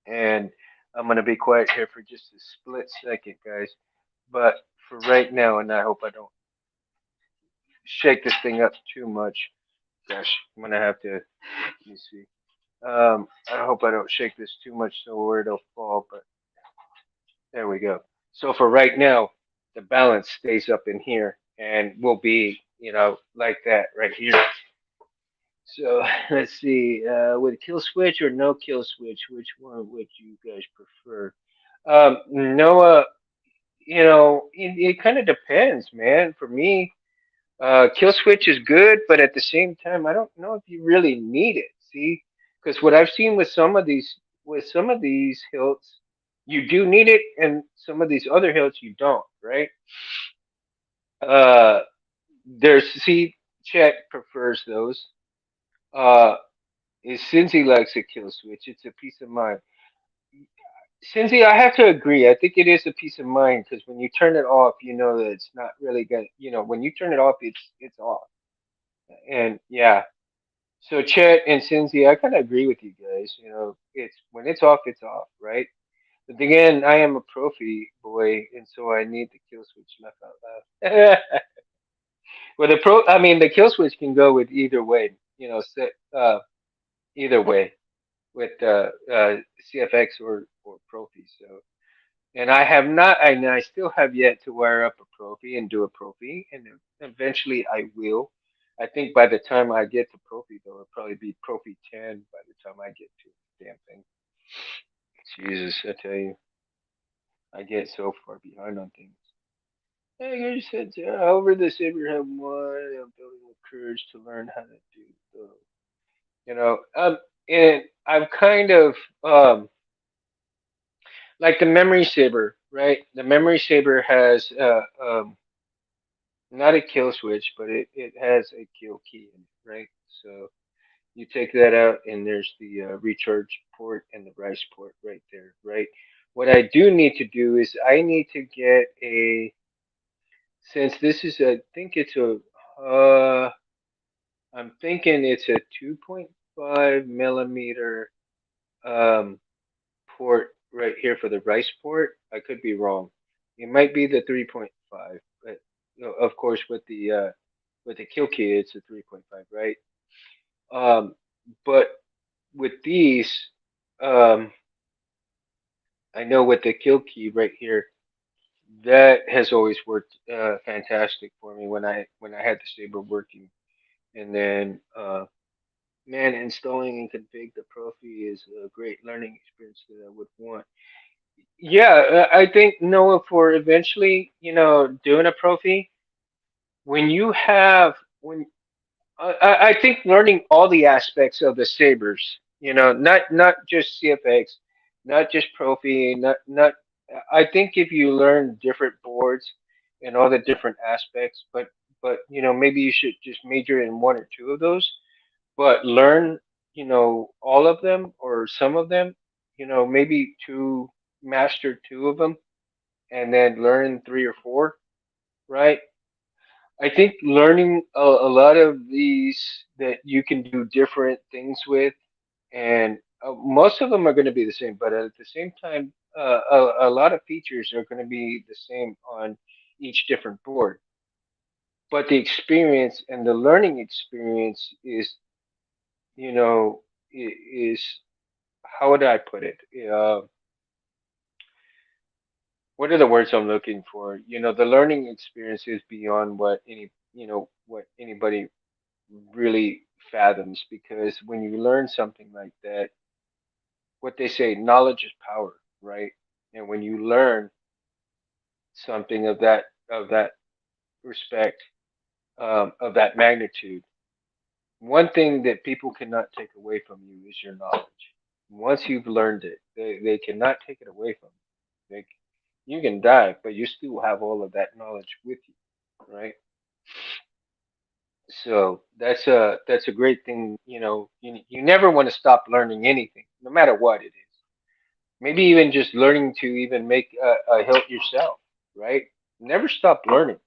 and I'm gonna be quiet here for just a split second, guys. But for right now, and I hope I don't shake this thing up too much. Gosh, I'm gonna have to. Let me see. I hope I don't shake this too much so where it'll fall. But there we go. So for right now, the balance stays up in here and will be, like that right here. So let's see, with kill switch or no kill switch, which one would you guys prefer? Noah, it kind of depends, man. For me, kill switch is good, but at the same time, I don't know if you really need it. See, because what I've seen with some of these hilts, you do need it, and some of these other hilts you don't, right? Uh, there's see, Chet prefers those. Uh, is Cincy likes a kill switch. It's a peace of mind. Cincy, I have to agree. I think it is a peace of mind because when you turn it off, you know that it's not really gonna. When you turn it off, it's off. And yeah, so Chet and Cincy, I kind of agree with you guys. It's when it's off, it's off, right? But again, I am a profi boy, and so I need the kill switch. Laugh out loud. Well, I mean, the kill switch can go with either way. Either way with CFX or Profi. So, and I have not, and I still have yet to wire up a Profi and do a Profi, and eventually I will. I think by the time I get to Profi, though, it'll probably be Profi 10 by the time I get to the damn thing. Jesus, I tell you, I get so far behind on things. Hey, you said, however, the Saber have one. I'm building with courage to learn how to do the, you know, um, and I've kind of, like the memory saber, right? The memory saber has not a kill switch, but it has a kill key in it, right? So you take that out, and there's the recharge port and the rice port right there, right? What I do need to do is I need to get a since this is I think it's a I'm thinking it's a 2.5 millimeter um, port right here for the rice port. I could be wrong. It might be the 3.5, but of course with the kill key it's a 3.5, right? Um, but with these, um, I know with the kill key right here, that has always worked fantastic for me when I had the saber working, and then man, installing and config the Profi is a great learning experience that I would want. Yeah, I think Noah for eventually, doing a Profi, when you have when I think learning all the aspects of the sabers, not just CFX, not just Profi, not. I think if you learn different boards and all the different aspects, but maybe you should just major in one or two of those, but learn all of them or some of them. Maybe to master two of them, and then learn three or four, right? I think learning a lot of these that you can do different things with, and most of them are going to be the same, but at the same time, a lot of features are going to be the same on each different board. But the experience and the learning experience is is, how would I put it? What are the words I'm looking for? The learning experience is beyond what anybody really fathoms, because when you learn something like that, what they say, knowledge is power, right? And when you learn something of that respect, of that magnitude, one thing that people cannot take away from you is your knowledge. Once you've learned it, they cannot take it away from you. You can die, but you still have all of that knowledge with you, right? So that's a great thing. You never want to stop learning anything, no matter what it is. Maybe even just learning to even make a hilt yourself, right? Never stop learning.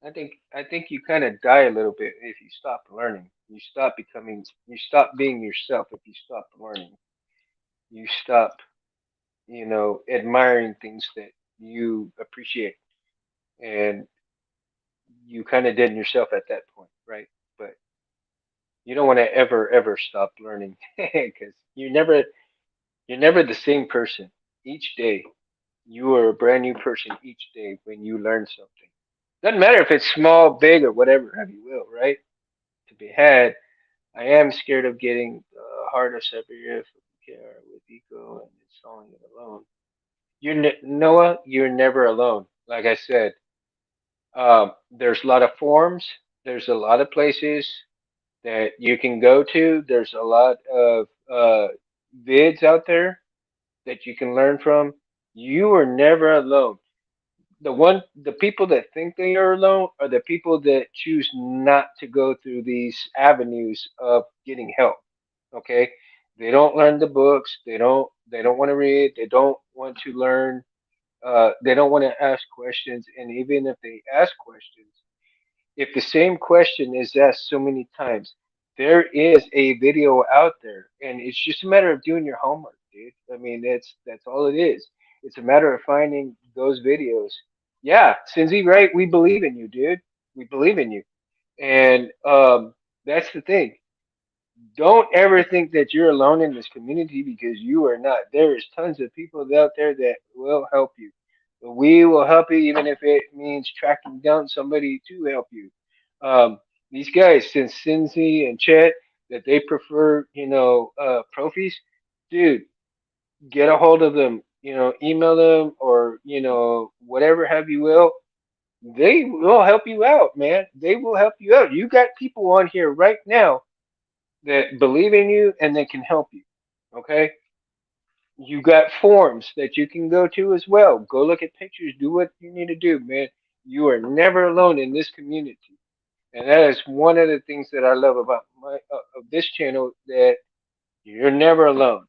I think you kind of die a little bit if you stop learning. You stop being yourself if you stop learning. You stop, admiring things that you appreciate, and you kind of deaden yourself at that point, right? But you don't want to ever stop learning because you're never the same person each day. You are a brand new person each day when you learn something. Doesn't matter if it's small, big, or whatever have you will, right? To be had. I am scared of getting hard or separate from care with ego and installing it alone. Noah, you're never alone. Like I said, there's a lot of forums. There's a lot of places that you can go to. There's a lot of vids out there that you can learn from. You are never alone. The people that think they are alone are the people that choose not to go through these avenues of getting help. Okay, they don't learn the books. They don't want to read. They don't want to learn. They don't want to ask questions. And even if they ask questions, if the same question is asked so many times, there is a video out there, and it's just a matter of doing your homework, dude. I mean, that's all it is. It's a matter of finding those videos. Yeah, Cindy, right? We believe in you, dude. We believe in you, and that's the thing. Don't ever think that you're alone in this community, because you are not. There is tons of people out there that will help you. We will help you even if it means tracking down somebody to help you. These guys, since Cincy and Chet, that they prefer, profis, dude, get a hold of them. Email them, or whatever have you will. They will help you out, man. They will help you out. You got people on here right now that believe in you and that can help you. Okay? You got forums that you can go to as well. Go look at pictures. Do what you need to do, man. You are never alone in this community, and that is one of the things that I love about my of this channel. That you're never alone.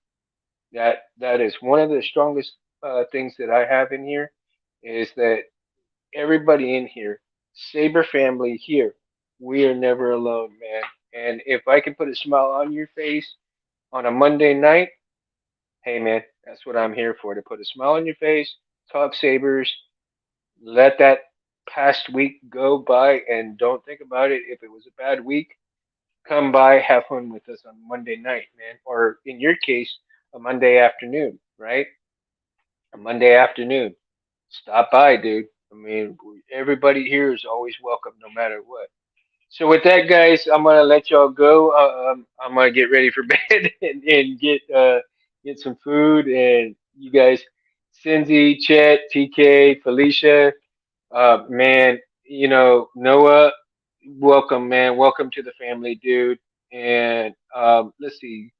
That is one of the strongest things that I have in here. Is that everybody in here, Saber family here, we are never alone, man. And if I can put a smile on your face on a Monday night, hey man, that's what I'm here for, to put a smile on your face, talk Sabres, let that past week go by and don't think about it. If it was a bad week, come by, have fun with us on Monday night, man. Or in your case, a Monday afternoon, right? A Monday afternoon. Stop by, dude. I mean, everybody here is always welcome no matter what. So with that, guys, I'm gonna let y'all go. I'm gonna get ready for bed and get some food. And you guys, Cindy, Chet, TK, Felicia, man, Noah, welcome, man. Welcome to the family, dude. And let's see,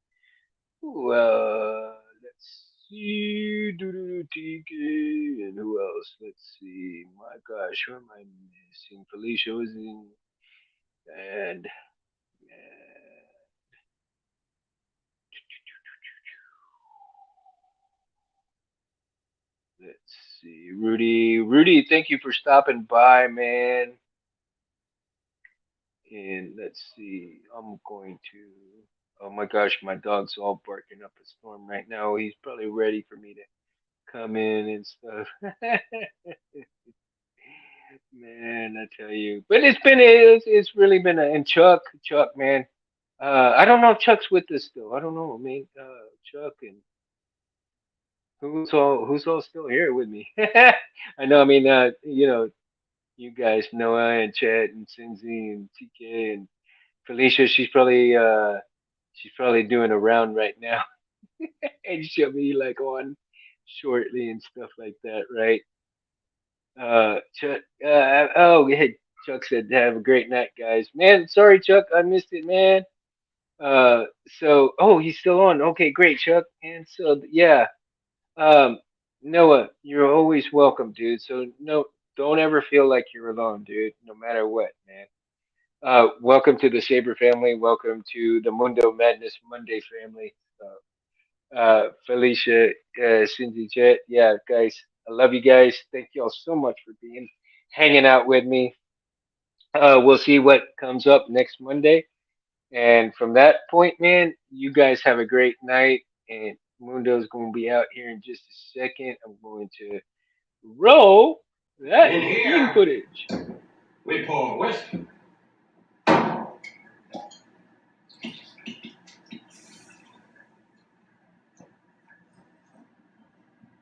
let's see, TK, and who else? Let's see. My gosh, who am I missing? Felicia was in, and. Let's see, Rudy. Rudy, thank you for stopping by, man. And let's see, I'm going to. Oh my gosh, my dog's all barking up a storm right now. He's probably ready for me to come in and stuff. Man, I tell you. But it's really been a. And Chuck, man. I don't know if Chuck's with us still. I don't know. I mean, Chuck and who's all still here with me. I know. I mean, you guys, Noah and Chad and Cindy and TK and Felicia. She's probably doing a round right now, and she'll be like on shortly and stuff like that, right? Chuck. Oh, yeah. Chuck said, "Have a great night, guys." Man, sorry, Chuck, I missed it, man. Oh, he's still on. Okay, great, Chuck. And so, yeah, um, Noah, you're always welcome, dude. So no, don't ever feel like you're alone, dude. No matter what, man. Welcome to the Saber family. Welcome to the Mundo Madness Monday family. Felicia, Cindy, Jet, yeah, guys, I love you guys. Thank you all so much for being hanging out with me. We'll see what comes up next Monday. And from that point, man, you guys have a great night. And Mundo's going to be out here in just a second. I'm going to roll that In screen here, footage. we pour whiskey.